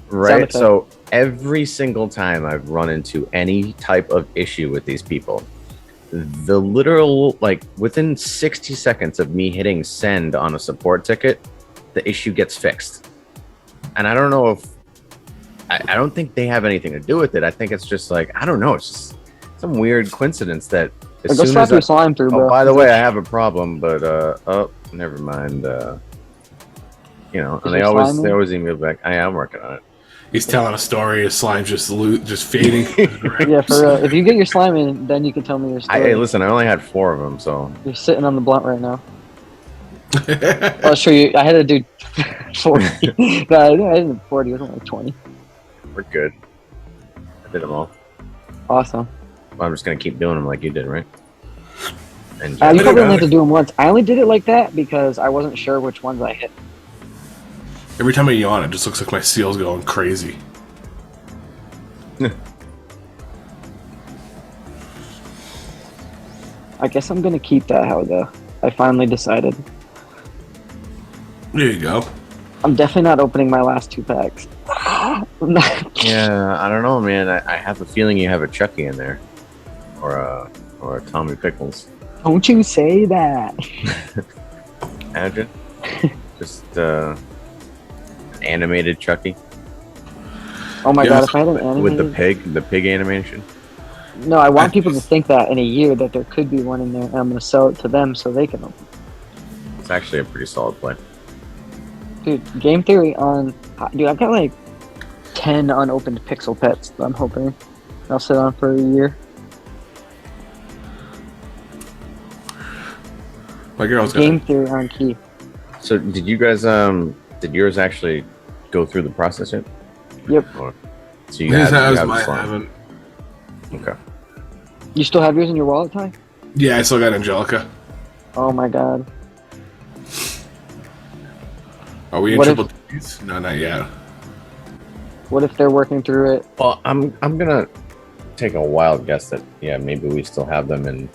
Right. So every single time I've run into any type of issue with these people, the literal, like, within 60 seconds of me hitting send on a support ticket, the issue gets fixed. And I don't know if I don't think they have anything to do with it. I think it's just like, I don't know, it's just some weird coincidence that as Go soon slap as your slime through, bro. oh, by the way, I have a problem, but oh, never mind. You know, and they always email back. I am working on it. He's telling a story. His slime's just fading. Yeah, for real. If you get your slime in, then you can tell me your story. Hey, listen, I only had 4 of them, so You're sitting on the blunt right now. I'll show you. I had to do 40. No, I didn't do 40. It was only like 20. we're good. I did them all. Awesome. Well, I'm just gonna keep doing them like you did, right? And You probably only have to do them once. I only did it like that because I wasn't sure which ones I hit. Every time I yawn, it just looks like my seal's going crazy. I guess I'm gonna keep that how I finally decided. There you go. I'm definitely not opening my last 2 packs. yeah, I don't know, man. I have a feeling you have a Chucky in there, or a Tommy Pickles. Don't you say that. Imagine just an animated Chucky. Oh my god, if I had an animated... with the pig animation. No, I want people to think that in a year that there could be one in there, and I'm going to sell it to them so they can open it. It's actually a pretty solid play. Dude, game theory on... Dude, I've got like 10 unopened pixel pets that I'm hoping I'll sit on for a year. My girl's Game theory on key. So did you guys did yours actually go through the process yet? Yep. So you have mine haven't. Okay. You still have yours in your wallet, Ty? Yeah, I still got Angelica. Oh my god. Are we in What triple D's? No, not yet. What if they're working through it? Well, I'm gonna take a wild guess that maybe we still have them in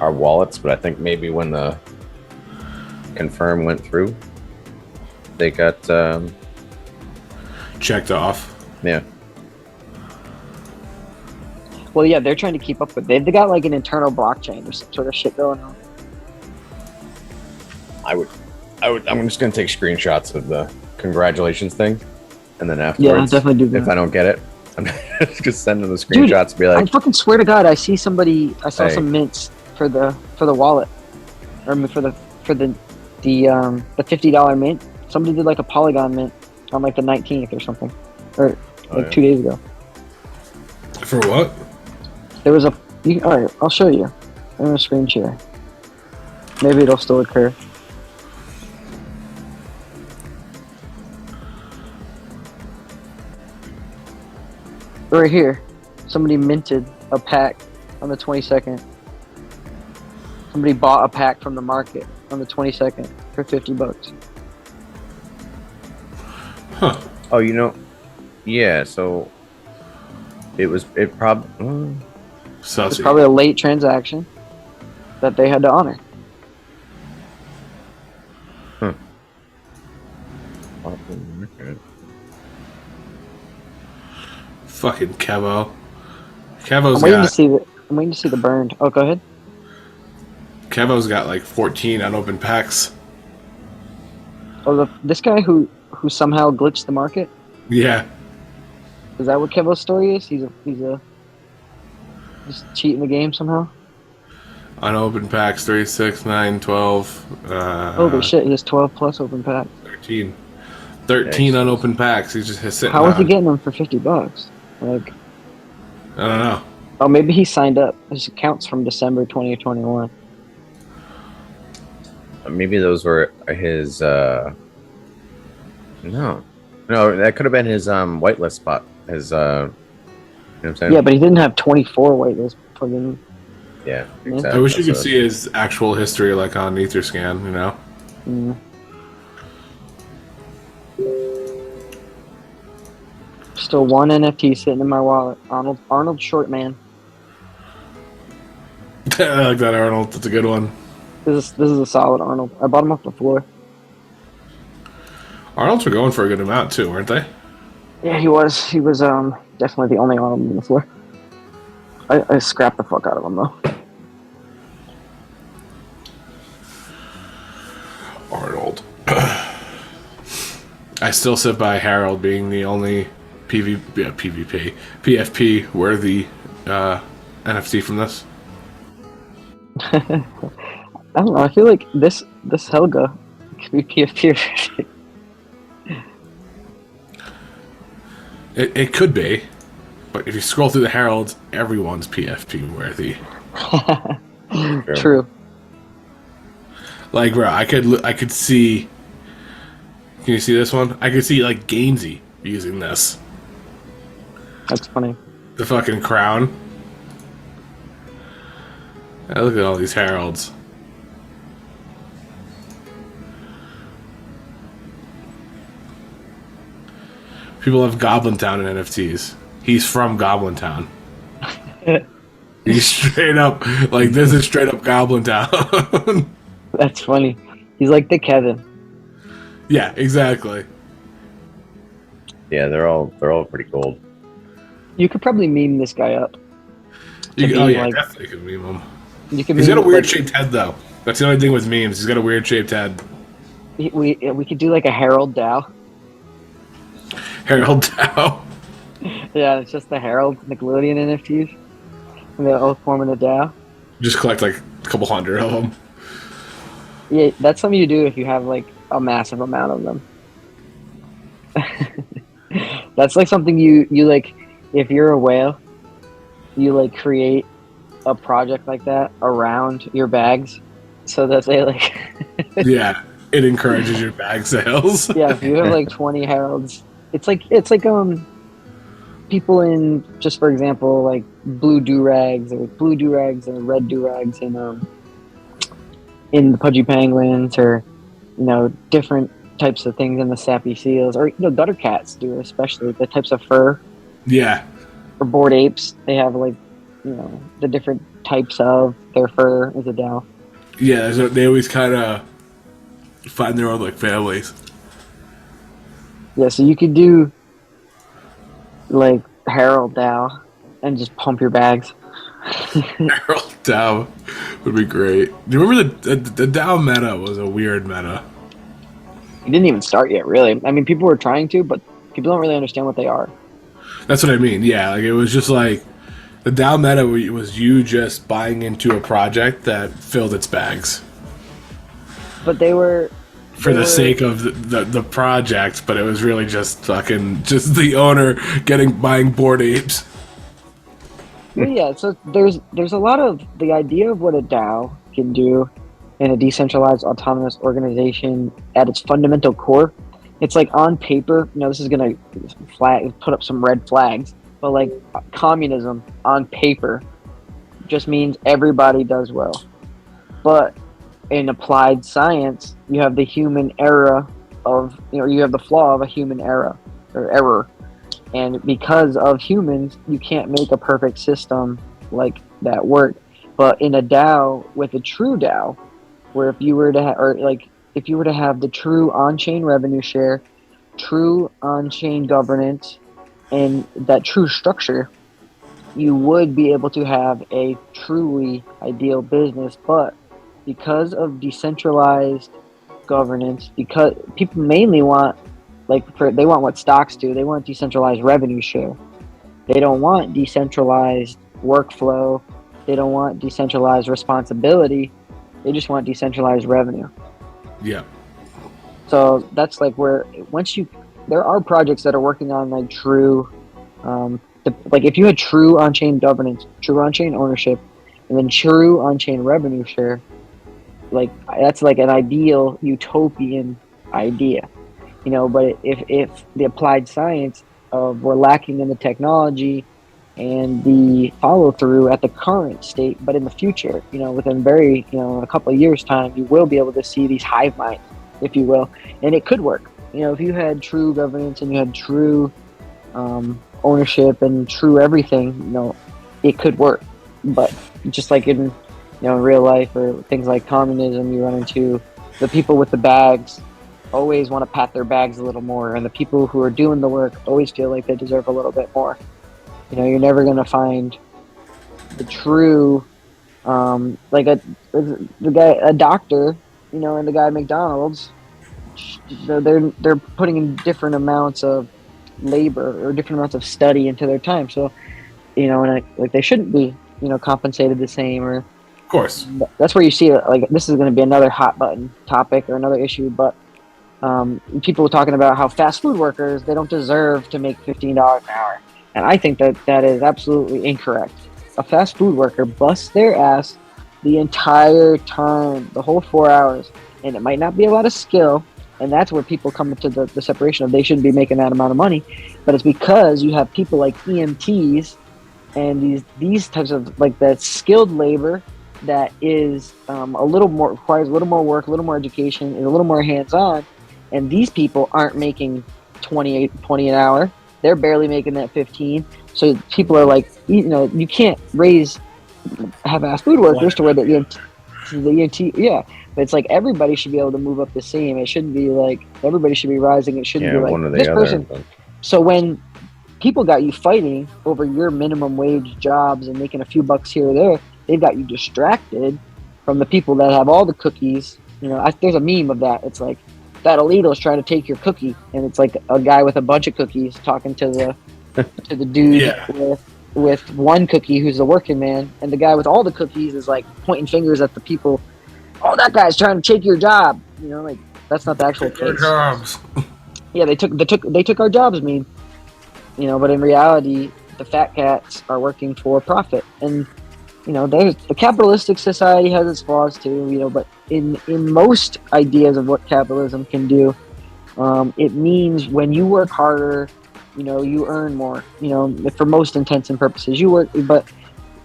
our wallets, but I think maybe when the confirm went through, they got Checked off. Yeah. Well, yeah, they're trying to keep up with. They've got like an internal blockchain or some sort of shit going on. I'm just gonna take screenshots of the congratulations thing, and then Yeah, afterwards, definitely do that. if I don't get it, I'm just gonna send them the screenshots and be I like, fucking swear to God, I saw Hey. some mints for the wallet, or for the $50 mint. Somebody did like a Polygon mint on like the 19th or something, or like 2 days ago. For what? There was all right, I'll show you. I'm gonna screen share. Maybe it'll still occur. Right here, somebody minted a pack on the 22nd. Somebody bought a pack from the market on the 22nd for $50. Huh. oh, yeah. So it probably. Saucy. It's probably a late transaction that they had to honor. Fucking Kevo. I'm waiting to see the burned. Oh, go ahead. Kevo's got like 14 unopened packs. Oh, this guy who somehow glitched the market. Yeah. Is that what Kevo's story is? He's just cheating the game somehow. Unopened packs 3, 6, 9, 12. Holy shit! He has 12 plus open packs. 13. 13 unopened packs. He's just sitting How is he on. getting them for $50? Like, I don't know. oh, maybe he signed up. His account's from December 2021. Maybe those were his. No, that could have been his whitelist spot. His. You know what I'm saying? Yeah, but he didn't have 24 waitlist plugin. Yeah, Yeah. exactly. I wish you could So- see his actual history, like on Etherscan. You know. Mm. Still one NFT sitting in my wallet. Arnold Shortman. I like that, Arnold. That's a good one. This is a solid Arnold. I bought him off the floor. Arnold's were going for a good amount too, weren't they? Yeah, he was. He was definitely the only Arnold on the floor. I scrapped the fuck out of him though. Arnold. I still sit by Harold being the only PFP worthy NFT from this. I don't know. I feel like this Helga could be PFP. It could be, but if you scroll through the Heralds, everyone's PFP worthy. True. Like, bro, I could see. Can you see this one? I could see like Gainsey using this. That's funny. The fucking crown. Yeah, look at all these Heralds. People have Goblin Town in NFTs. He's from Goblin Town. He's straight up like this is straight up Goblin Town. That's funny. He's like the Kevin. Yeah, exactly. Yeah, they're all pretty gold. You could probably meme this guy up. Oh be yeah, like- definitely could meme him. You could He's got a meme, weird like, shaped head though. That's the only thing with memes. He's got a weird shaped head. we could do like a Herald Dow. Harold Dow. Yeah, it's just the Herald Nickelodeon NFTs. And they're all forming a DAO. Just collect like a couple hundred of them. Yeah, that's something you do if you have like a massive amount of them. That's like something you like if you're a whale, you like create a project like that around your bags so that they like Yeah, it encourages your bag sales. yeah, if you have like 20 heralds, it's like people in, just for example, like blue do-rags or red do-rags in the Pudgy Penguins, or different types of things in the Sappy Seals, or gutter cats do, especially the types of fur, Yeah, or bored apes. They have like the different types of their fur is a DAO. yeah. So they always kind of find their own like families. Yeah, so you could do like Herald DAO and just pump your bags. Harold DAO would be great. Do you remember the DAO meta was a weird meta? It didn't even start yet, really. I mean, people were trying to, but people don't really understand what they are. That's what I mean. Yeah, like it was just like the DAO meta was you just buying into a project that filled its bags But they were, for the sake of the project, but it was really just fucking just the owner buying Bored Apes. well, yeah. So there's a lot of the idea of what a DAO can do in a decentralized autonomous organization at its fundamental core. It's like on paper, this is gonna put up some red flags, but like communism on paper just means everybody does well. But in applied science, you have the human error of, you have the flaw of a human error or error. And because of humans, you can't make a perfect system like that work. But in a DAO, with a true DAO, where if you were to if you were to have the true on-chain revenue share, true on-chain governance, and that true structure, you would be able to have a truly ideal business. But because of decentralized governance, because people mainly want, they want what stocks do. They want decentralized revenue share. They don't want decentralized workflow. They don't want decentralized responsibility. They just want decentralized revenue. Yeah. So that's like where there are projects that are working on like true, like if you had true on-chain governance, true on-chain ownership, and then true on-chain revenue share, like that's like an ideal utopian idea, But if the applied science of we're lacking in the technology and the follow through at the current state, but in the future, within a couple of years time, you will be able to see these hive minds, if you will, and it could work. If you had true governance and you had true ownership and true everything, it could work. But just like in real life or things like communism, you run into the people with the bags always want to pat their bags a little more, and the people who are doing the work always feel like they deserve a little bit more. You're never going to find the true, like a doctor, and the guy at McDonald's. They're putting in different amounts of labor or different amounts of study into their time. So, and like they shouldn't be, compensated the same. Or Of course. that's where you see like this is going to be another hot button topic or another issue, but. People talking about how fast food workers, they don't deserve to make $15 an hour. And I think that is absolutely incorrect. A fast food worker busts their ass the entire time, the whole 4 hours. And it might not be a lot of skill. And that's where people come into the separation of they shouldn't be making that amount of money. But it's because you have people like EMTs and these types of like that skilled labor that is requires a little more work, a little more education, and a little more hands-on. And these people aren't making $20 an hour. They're barely making that 15. So people are like, you can't have fast food workers to where the EMT, yeah. But it's like everybody should be able to move up the same. It shouldn't be like everybody should be rising. It shouldn't be like one or the this other. person. So when people got you fighting over your minimum wage jobs and making a few bucks here or there, they've got you distracted from the people that have all the cookies. There's a meme of that. It's like, that Alito's trying to take your cookie, and it's like a guy with a bunch of cookies talking to the dude with one cookie who's the working man, and the guy with all the cookies is like pointing fingers at the people. Oh, that guy's trying to take your job. Like that's not the actual case. Jobs. Yeah, they took our jobs. But in reality, the fat cats are working for profit, and there's the capitalistic society has its flaws too. But in most ideas of what capitalism can do, it means when you work harder, you earn more. For most intents and purposes, you work, but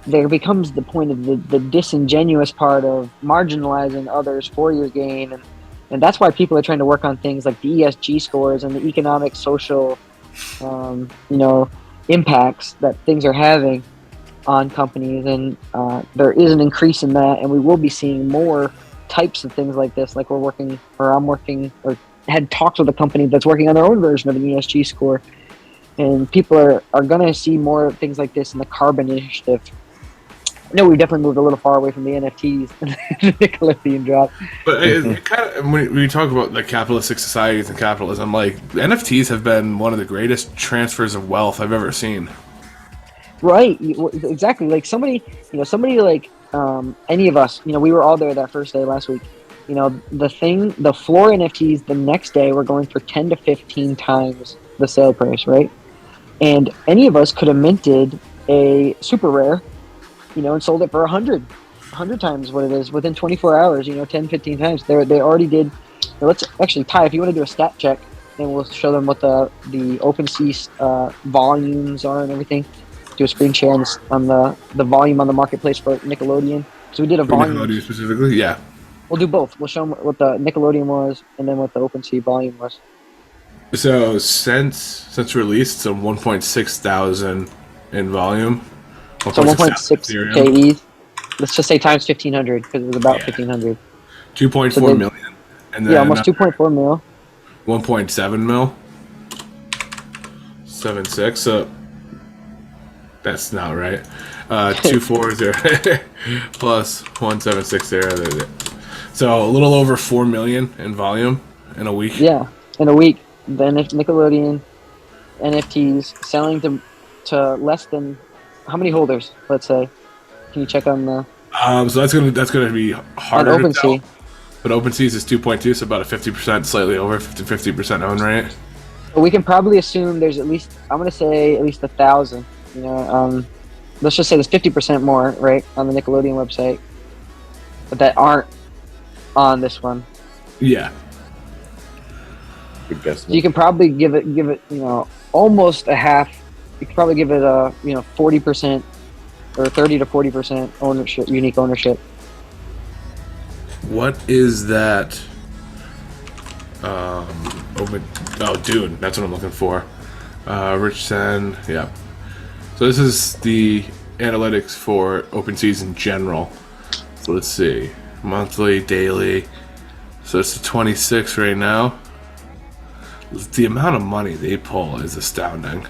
there becomes the point of the disingenuous part of marginalizing others for your gain, and that's why people are trying to work on things like the ESG scores and the economic, social, impacts that things are having on companies, and there is an increase in that, and we will be seeing more types of things like this. Like I'm working or had talked with a company that's working on their own version of an ESG score, and people are going to see more things like this in the carbon initiative. No, we definitely moved a little far away from the NFTs and the Nickelodeon drop. But it kind of when we talk about like capitalistic societies and capitalism, like NFTs have been one of the greatest transfers of wealth I've ever seen. Right, exactly. Like somebody like any of us, we were all there that first day last week. The floor NFTs the next day were going for 10 to 15 times the sale price, right? And any of us could have minted a super rare, and sold it for 100 times what it is within 24 hours, 10, 15 times. They already did. Let's actually, Ty, if you want to do a stat check, and we'll show them what the OpenSea volumes are and everything. Do a screen share on the volume on the marketplace for Nickelodeon. So we did a volume. Nickelodeon specifically, yeah. We'll do both. We'll show them what the Nickelodeon was and then what the OpenSea volume was. So since release, so 1.6 thousand in volume. So 1.6 KE. Let's just say times 1,500 because it was about 1,500. 2.4 million. And then almost 2.4 mil. 1.7 mil. 7.6. So that's not right. 240 plus 176 there. So a little over 4 million in volume in a week. Yeah, in a week. Then Nickelodeon NFTs selling to less than how many holders? Let's say. Can you check on the? So that's gonna be harder on to OpenSea. tell. But OpenSea is 2.2, so about a 50%, slightly over 50% own rate. But we can probably assume there's at least, I'm gonna say at least 1,000. Let's just say there's 50% more, right, on the Nickelodeon website, but that aren't on this one. Yeah. Good guess. So you can probably give it, almost a half. You could probably give it a, 40% or 30 to 40% ownership, unique ownership. What is that? Dune. That's what I'm looking for. Rich Sen. Yeah. So this is the analytics for OpenSeas in general. So let's see. Monthly, daily. So it's the 26 right now. The amount of money they pull is astounding.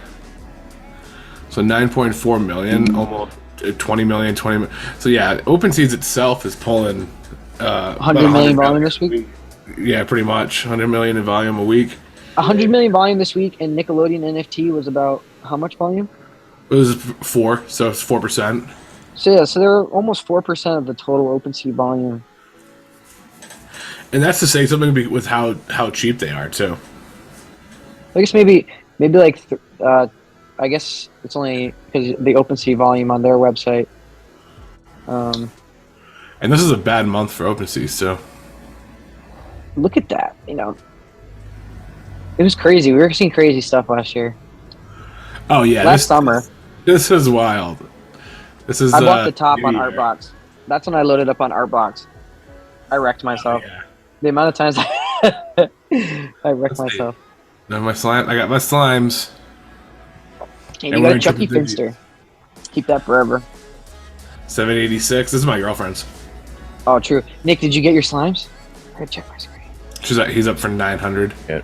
So 9.4 million, almost 20 million, 20 million. So yeah, OpenSeas itself is pulling 100 million volume this week? Yeah, pretty much. 100 million in volume a week. 100 million volume this week, and Nickelodeon NFT was about how much volume? It was 4, so it's 4%. So yeah, so they're almost 4% of the total OpenSea volume. And that's to say something with how cheap they are too. I guess maybe like I guess it's only because the OpenSea volume on their website. And this is a bad month for OpenSea, so. Look at that, It was crazy. We were seeing crazy stuff last year. Oh yeah, last summer. This is wild. This is. I bought the top on Artbox. That's when I loaded up on Artbox. I wrecked myself. Oh, yeah. The amount of times I wrecked myself. No, my slime. I got my slimes. And you got a Chucky Finster. Keep that forever. 786. This is my girlfriend's. Oh, true. Nick, did you get your slimes? I gotta check my screen. He's up for 900. Yeah.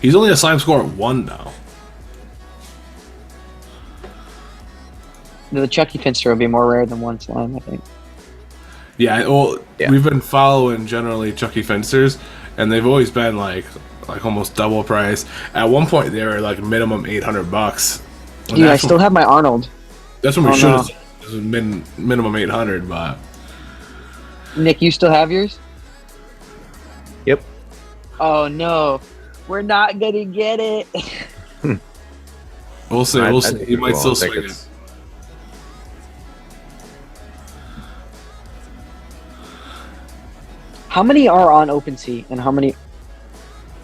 He's only a slime score at 1 though. The Chucky Finster will be more rare than one slime, I think. Yeah, well, we've been following generally Chucky Finsters, and they've always been like almost double price. At one point, they were like minimum $800. Dude, I still have my Arnold. That's when we should have. This was minimum 800, but. Nick, you still have yours? Yep. Oh no, we're not gonna get it. We'll see. We'll see. You might still swing it. How many are on OpenSea, and how many?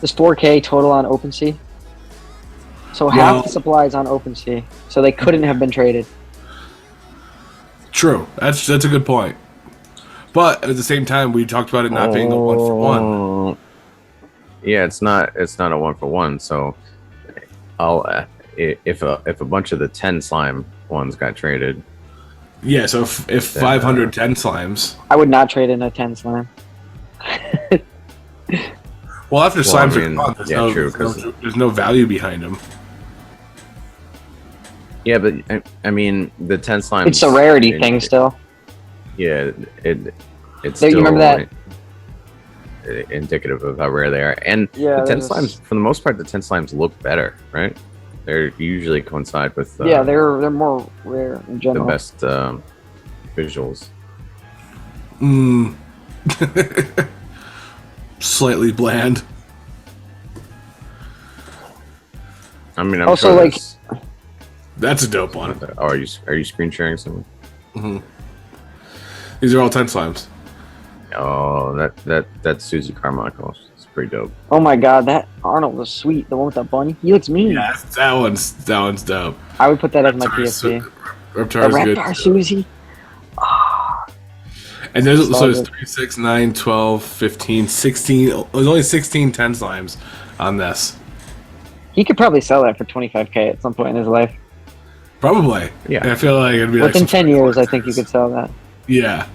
There's 4K total on OpenSea. So half the supply is on OpenSea, so they couldn't have been traded. True. That's a good point. But at the same time, we talked about it not being a 1-for-1. Yeah, it's not a 1-for-1. So, I'll if a bunch of the 10 slime ones got traded. Yeah. So if 510 slimes, I would not trade in a 10 slime. Well, after slimes are gone, there's no value behind them. Yeah, but I mean, the 10 slimes. It's a rarity thing still. Yeah, it's You still remember that? indicative of how rare they are. And Yeah, the 10 slimes, for the most part, the 10 slimes look better, right? They're usually coincide with yeah, they're more rare in the general. best visuals. Slightly bland. I mean, I'm Also, sure like, there's- That's a dope one. Oh, are you screen sharing something? These are all 10 slimes. Oh, that's Susie Carmichael. It's pretty dope. oh my god, that Arnold was sweet. The one with that bunny. He looks mean. Yeah, that one's dope. I would put that as my Reptar's PFC. The Reptar's good. Reptar Susie. And there's so Solid. there's 3, 6, 9, 12, 15, 16. There's only 16 10 slimes on this. He could probably sell that for 25K at some point in his life. Probably. Yeah. And I feel like it'd be Within like 10 years, I think you could sell that. Yeah.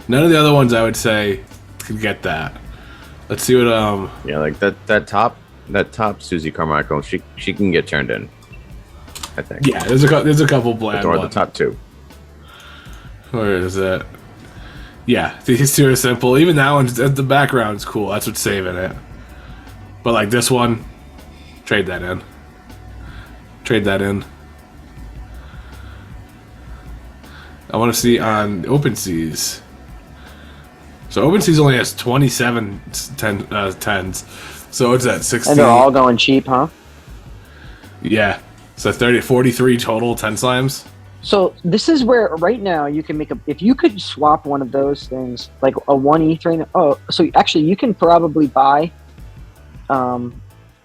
None of the other ones I would say could get that. Let's see what Yeah, like that top Susie Carmichael, she can get turned in, I think. yeah, there's a couple bland Or the ones. top two. Where is it? Yeah, these two are simple. Even that one, the background's cool. That's what's saving it. But like this one, trade that in. Trade that in. I want to see on OpenSeas. So OpenSeas only has 27 tens. So it's at 16. And they're all going cheap, huh? Yeah. So 43 total 10 slimes. So this is where right now you can make if you could swap one of those things, like a 1 ETH right now. Oh, so actually you can probably buy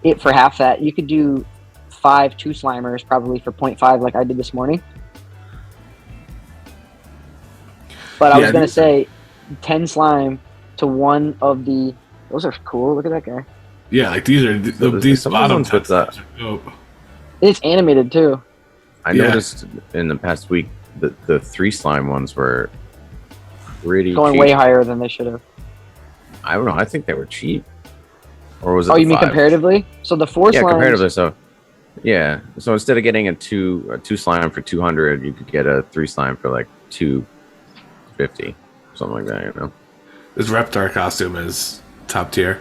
it for half that. You could do 5 2 slimers probably for 0.5 like I did this morning. But I was going to say 10 slime to one of the... Those are cool. Look at that guy. Yeah, like these are these bottom ones with ones are dope. It's animated too. I noticed in the past week that the 3 slime ones were pretty Going cheap. way higher than they should have. I don't know. I think they were cheap. Or was it? Oh, the you mean 5? comparatively? So the 4 Yeah, slimes... comparatively. So, yeah. So instead of getting a two slime for 200, you could get a 3 slime for like 250, something like that. You know. This Reptar costume is top tier.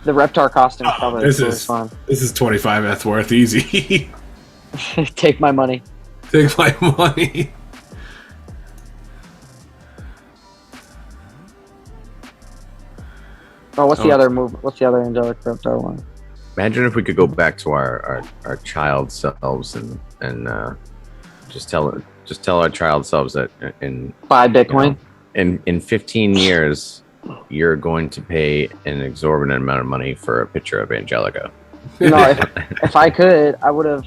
The Reptar costume is probably This really is fun. This is 25th worth easy. Take my money. Take my money. Oh, what's the other move? What's the other angelic Reptar one? Imagine if we could go back to our child selves and just tell our child selves that in Buy Bitcoin. in 15 years you're going to pay an exorbitant amount of money for a picture of Angelica. You know, if I could, I would have.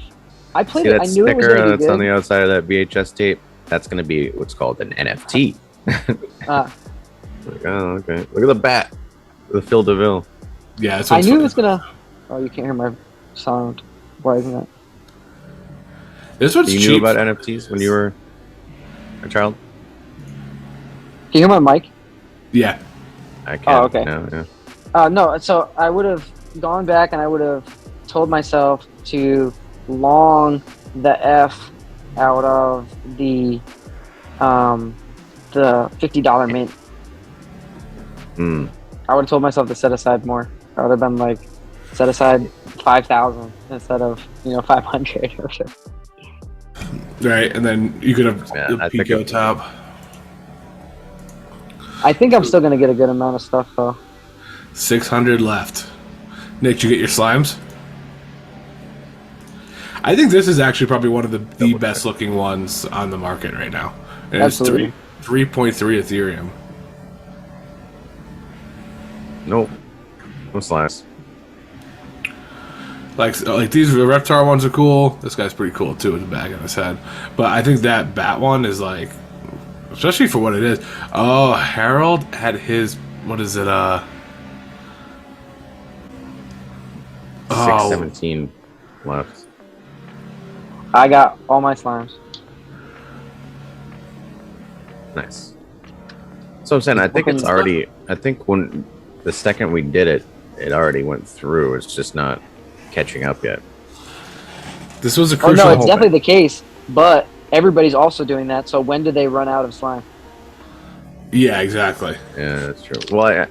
I played See it. that I knew it was sticker going to be that's on good. the outside of that VHS tape? That's going to be what's called an NFT. Like, oh, okay. Look at the bat. The Phil DeVille. Yeah, that's I what's knew it funny. was gonna. Oh, you can't hear my sound. Why isn't that? This one's You cheap. knew about NFTs when you were a child? Can you hear my mic? Yeah. I can. Oh, okay. Yeah. No, so I would have gone back and I would have told myself to long the F out of the $50 mint. Hmm. I would have told myself to set aside more. I would have been like, set aside 5,000 instead of 500 or so. Right, and then you could have Yeah, the I think Pico top. I think I'm still gonna get a good amount of stuff though. 600 left. Nick, did you get your slimes? I think this is actually probably one of the best looking ones on the market right now. And Absolutely. it's 3.3 Ethereum. Nope. No slimes. Like these the Reptar ones are cool. This guy's pretty cool too with the bag on his head. But I think that bat one is like, especially for what it is. Oh, Harold had his, what is it? 617 left. I got all my slimes. Nice. So I'm saying, I think it's already. I think when the second we did it, it already went through. It's just not catching up yet. This was a Oh crucial. no, it's definitely the case. But everybody's also doing that. So when do they run out of slime? Yeah, exactly. Yeah, that's true. Well,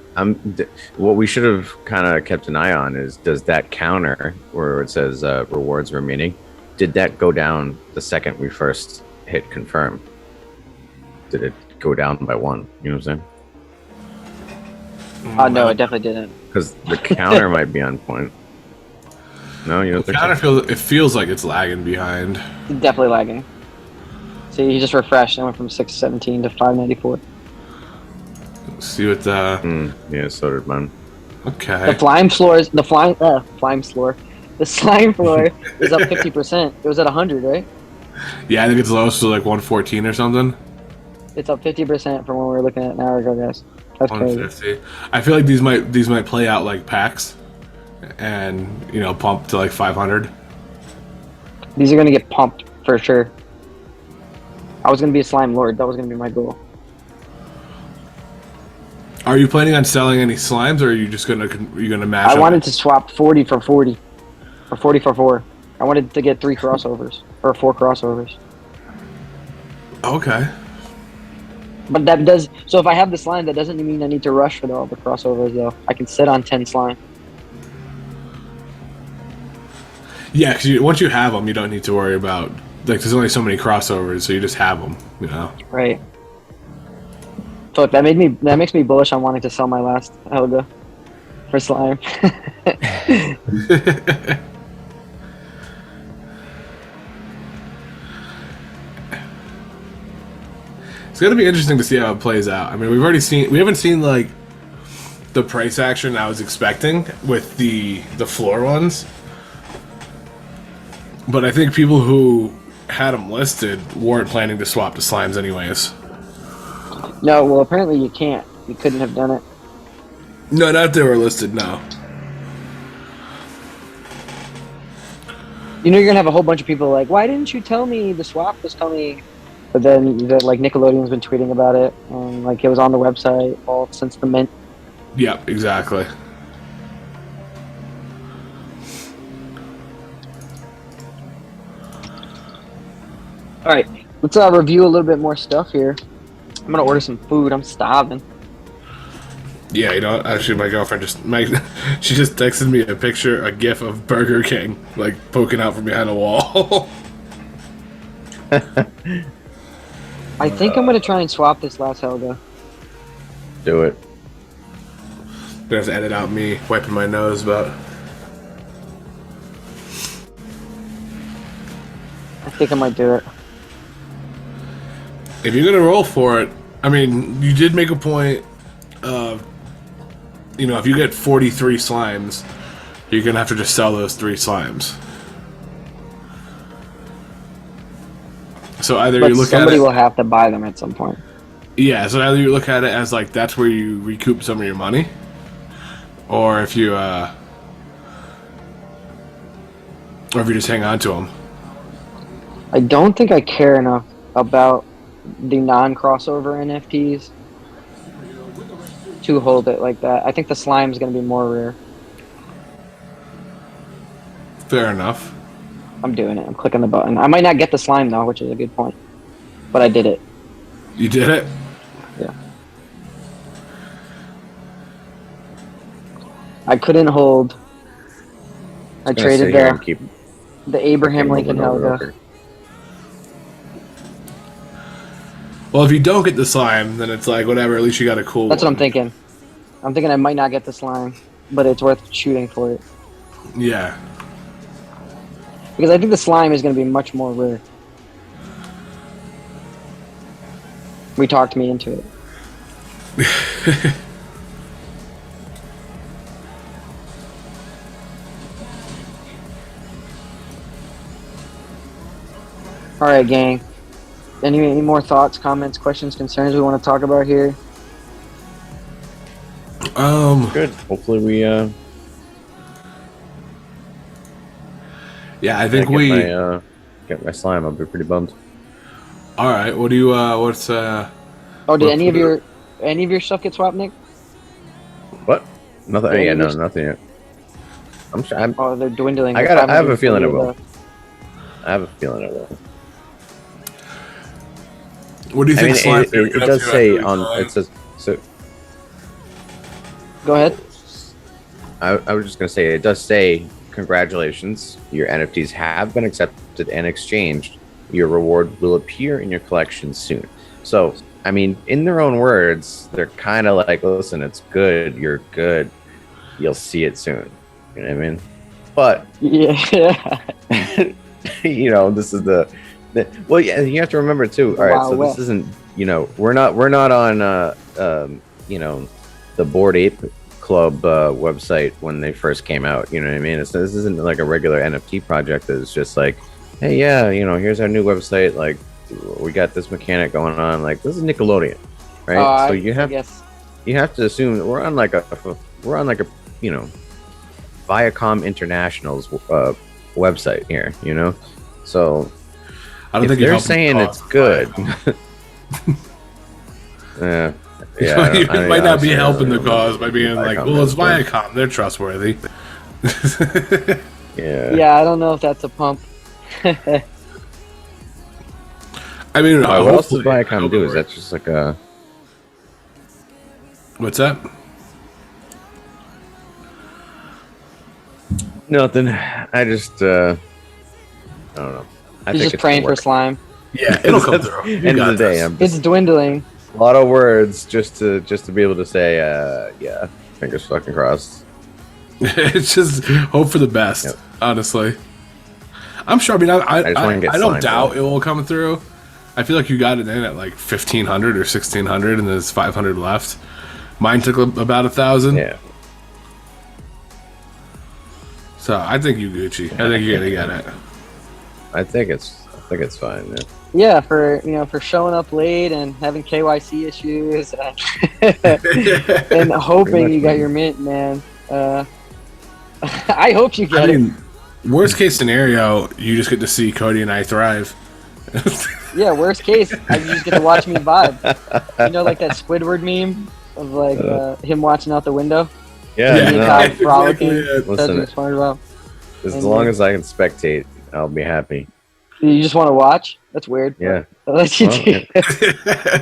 what we should have kind of kept an eye on is, does that counter where it says rewards remaining, did that go down the second we first hit confirm? Did it go down by 1? You know what I'm saying? No, it definitely didn't. Because the counter might be on point. No, you don't think so? It feels like it's lagging behind. It's definitely lagging. See, he just refreshed and went from 617 to 594. See what the Yeah, so did mine. okay. The slime floor is the slime floor. The slime floor is up 50%. It was at 100, right? Yeah, I think it's lowest to like 114 or something. It's up 50% from when we were looking at an hour ago, guys. That's crazy. 150. I feel like these might play out like packs, and pump to like 500. These are gonna get pumped for sure. I was gonna be a slime lord. That was gonna be my goal. Are you planning on selling any slimes, or are you just gonna mash? I wanted to swap 40 for 40, or 40 for 4. I wanted to get 3 crossovers or 4 crossovers. Okay. But that does so. If I have the slime, that doesn't mean I need to rush for all the crossovers, though. I can sit on 10 slime. Yeah, because once you have them, you don't need to worry about there's only so many crossovers, so you just have them. Right. Fuck, that makes me bullish on wanting to sell my last Helga for slime. It's gonna be interesting to see how it plays out. I mean, we haven't seen like the price action I was expecting with the floor ones, but I think people who had them listed weren't planning to swap to slimes anyways. No, well, apparently you can't. You couldn't have done it. No, not if they were listed. No. You know you're gonna have a whole bunch of people like, why didn't you tell me the swap was coming? But then, like, Nickelodeon's been tweeting about it, and like it was on the website all since the mint. Yep, exactly. All right, let's review a little bit more stuff here. I'm gonna order some food. I'm starving. Yeah, actually, my girlfriend she just texted me a GIF of Burger King, like poking out from behind a wall. I think I'm gonna try and swap this last Helga. Do it. Gonna have to edit out me wiping my nose, but I think I might do it. if you're gonna roll for it, I mean, you did make a point of, if you get 43 slimes, you're gonna have to just sell those 3 slimes. So either But you look at somebody it, will have to buy them at some point. yeah. So either you look at it as like that's where you recoup some of your money, or if you just hang on to them. I don't think I care enough about the non-crossover NFTs to hold it like that. I think the slime is going to be more rare. Fair enough. I'm doing it. I'm clicking the button. I might not get the slime though, which is a good point. But I did it. You did it. Yeah. I couldn't hold. I traded the Abraham Lincoln Helga. Well, if you don't get the slime, then it's like whatever. At least you got a cool. That's what one. I'm thinking. I'm thinking I might not get the slime, but it's worth shooting for it. Yeah. Because I think the slime is going to be much more rare. We talked me into it. All right, gang. Any more thoughts, comments, questions, concerns we want to talk about here? Good. Hopefully we Yeah, I think get my slime. I'll be pretty bummed. All right. What do you? Oh, did any of your stuff get swapped, Nick? What? Nothing. Yeah, Yeah, no, just- nothing yet. I'm sure. Oh, they're dwindling. I They're have a feeling it 540 will. left. I have a feeling it will. What do you I think mean, Slime it NFT does say actually on. It designs? says so. Go ahead. I was just gonna say it does say congratulations, your NFTs have been accepted and exchanged. Your reward will appear in your collection soon. So I mean, in their own words, they're kind of like, listen, it's good, you're good, you'll see it soon. You know what I mean? But Yeah. you know, this is the well, yeah, you have to remember too. All right, Wild so West. this isn't, you know, we're not on you know, the Bored Ape Club website when they first came out. You know what I mean? This isn't like a regular NFT project. It's just like, hey, yeah, you know, here's our new website. Like, we got this mechanic going on. Like, this is Nickelodeon, right? So you have to assume that we're on like a you know, Viacom International's website here. You know, so I don't if think you're they're helping saying the it's cause, good. Yeah, you might not be honestly, helping the don't know. cause by being like, Viacom well, it's knows, Viacom, they're trustworthy. Yeah. Yeah, I don't know if that's a pump. I mean, What else does hopefully- Viacom do? Is that just like a? What's that? Nothing. I just I don't know. I He's just it's praying gonna for work. slime. Yeah, it'll come through. You End got of the day, this. I'm It's just dwindling. a lot of words just to be able to say yeah, fingers fucking crossed. It's just hope for the best, Yep. honestly. I'm sure. I mean, just wanna get I don't signed, doubt though. it will come through. I feel like you got it in at like 1,500 or 1,600, and there's 500 left. Mine took about 1,000. Yeah. So I think you Gucci. I think you're gonna get it. I think it's fine. Yeah. Yeah, for showing up late and having KYC issues and hoping you got your mint, man. I hope you get I mean, worst case scenario, you just get to see Cody and I thrive. it. Yeah, worst case, I just get to watch me vibe. You know, like that Squidward meme of like him watching out the window. Yeah. Me and no, Todd frolicking. it. Listen, That's what it's about. as long as I can spectate, I'll be happy. You just want to watch? That's weird. Yeah. I'll let you Well, do.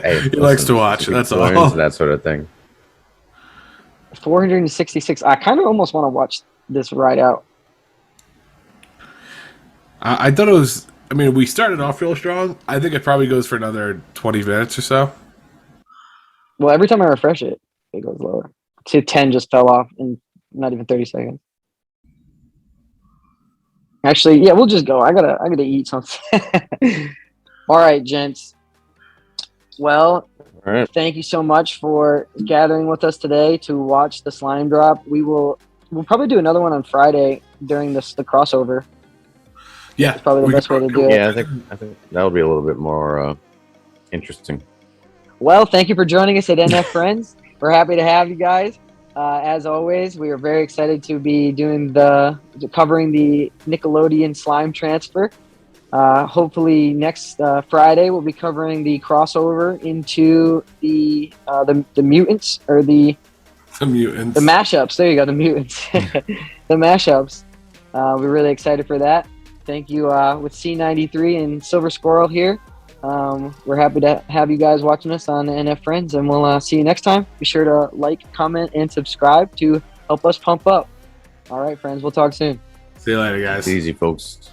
Hey, He likes to watch. That's all. learns, that sort of thing. 466. I kind of almost want to watch this ride out. I thought it was. I mean, we started off real strong. I think it probably goes for another 20 minutes or so. Well, every time I refresh it, it goes lower. To 10 just fell off in not even 30 seconds. Actually, yeah, we'll just go. I gotta eat something. All right, gents. Well, All right. thank you so much for gathering with us today to watch the slime drop. We'll probably do another one on Friday during the crossover. Yeah, It's probably the we best way to do it. Yeah, I think that'll be a little bit more interesting. Well, thank you for joining us at NF Friends. We're happy to have you guys. As always, we are very excited to be doing covering the Nickelodeon Slime transfer. Hopefully next Friday we'll be covering the crossover into the mutants or the mutants. the mashups. There you go, the mutants, the mashups. We're really excited for that. Thank you with C93 and Silver Squirrel here. We're happy to have you guys watching us on NF Friends, and we'll see you next time. Be sure to like, comment, and subscribe to help us pump up. All right, friends, we'll talk soon. See you later, guys. It's easy, folks.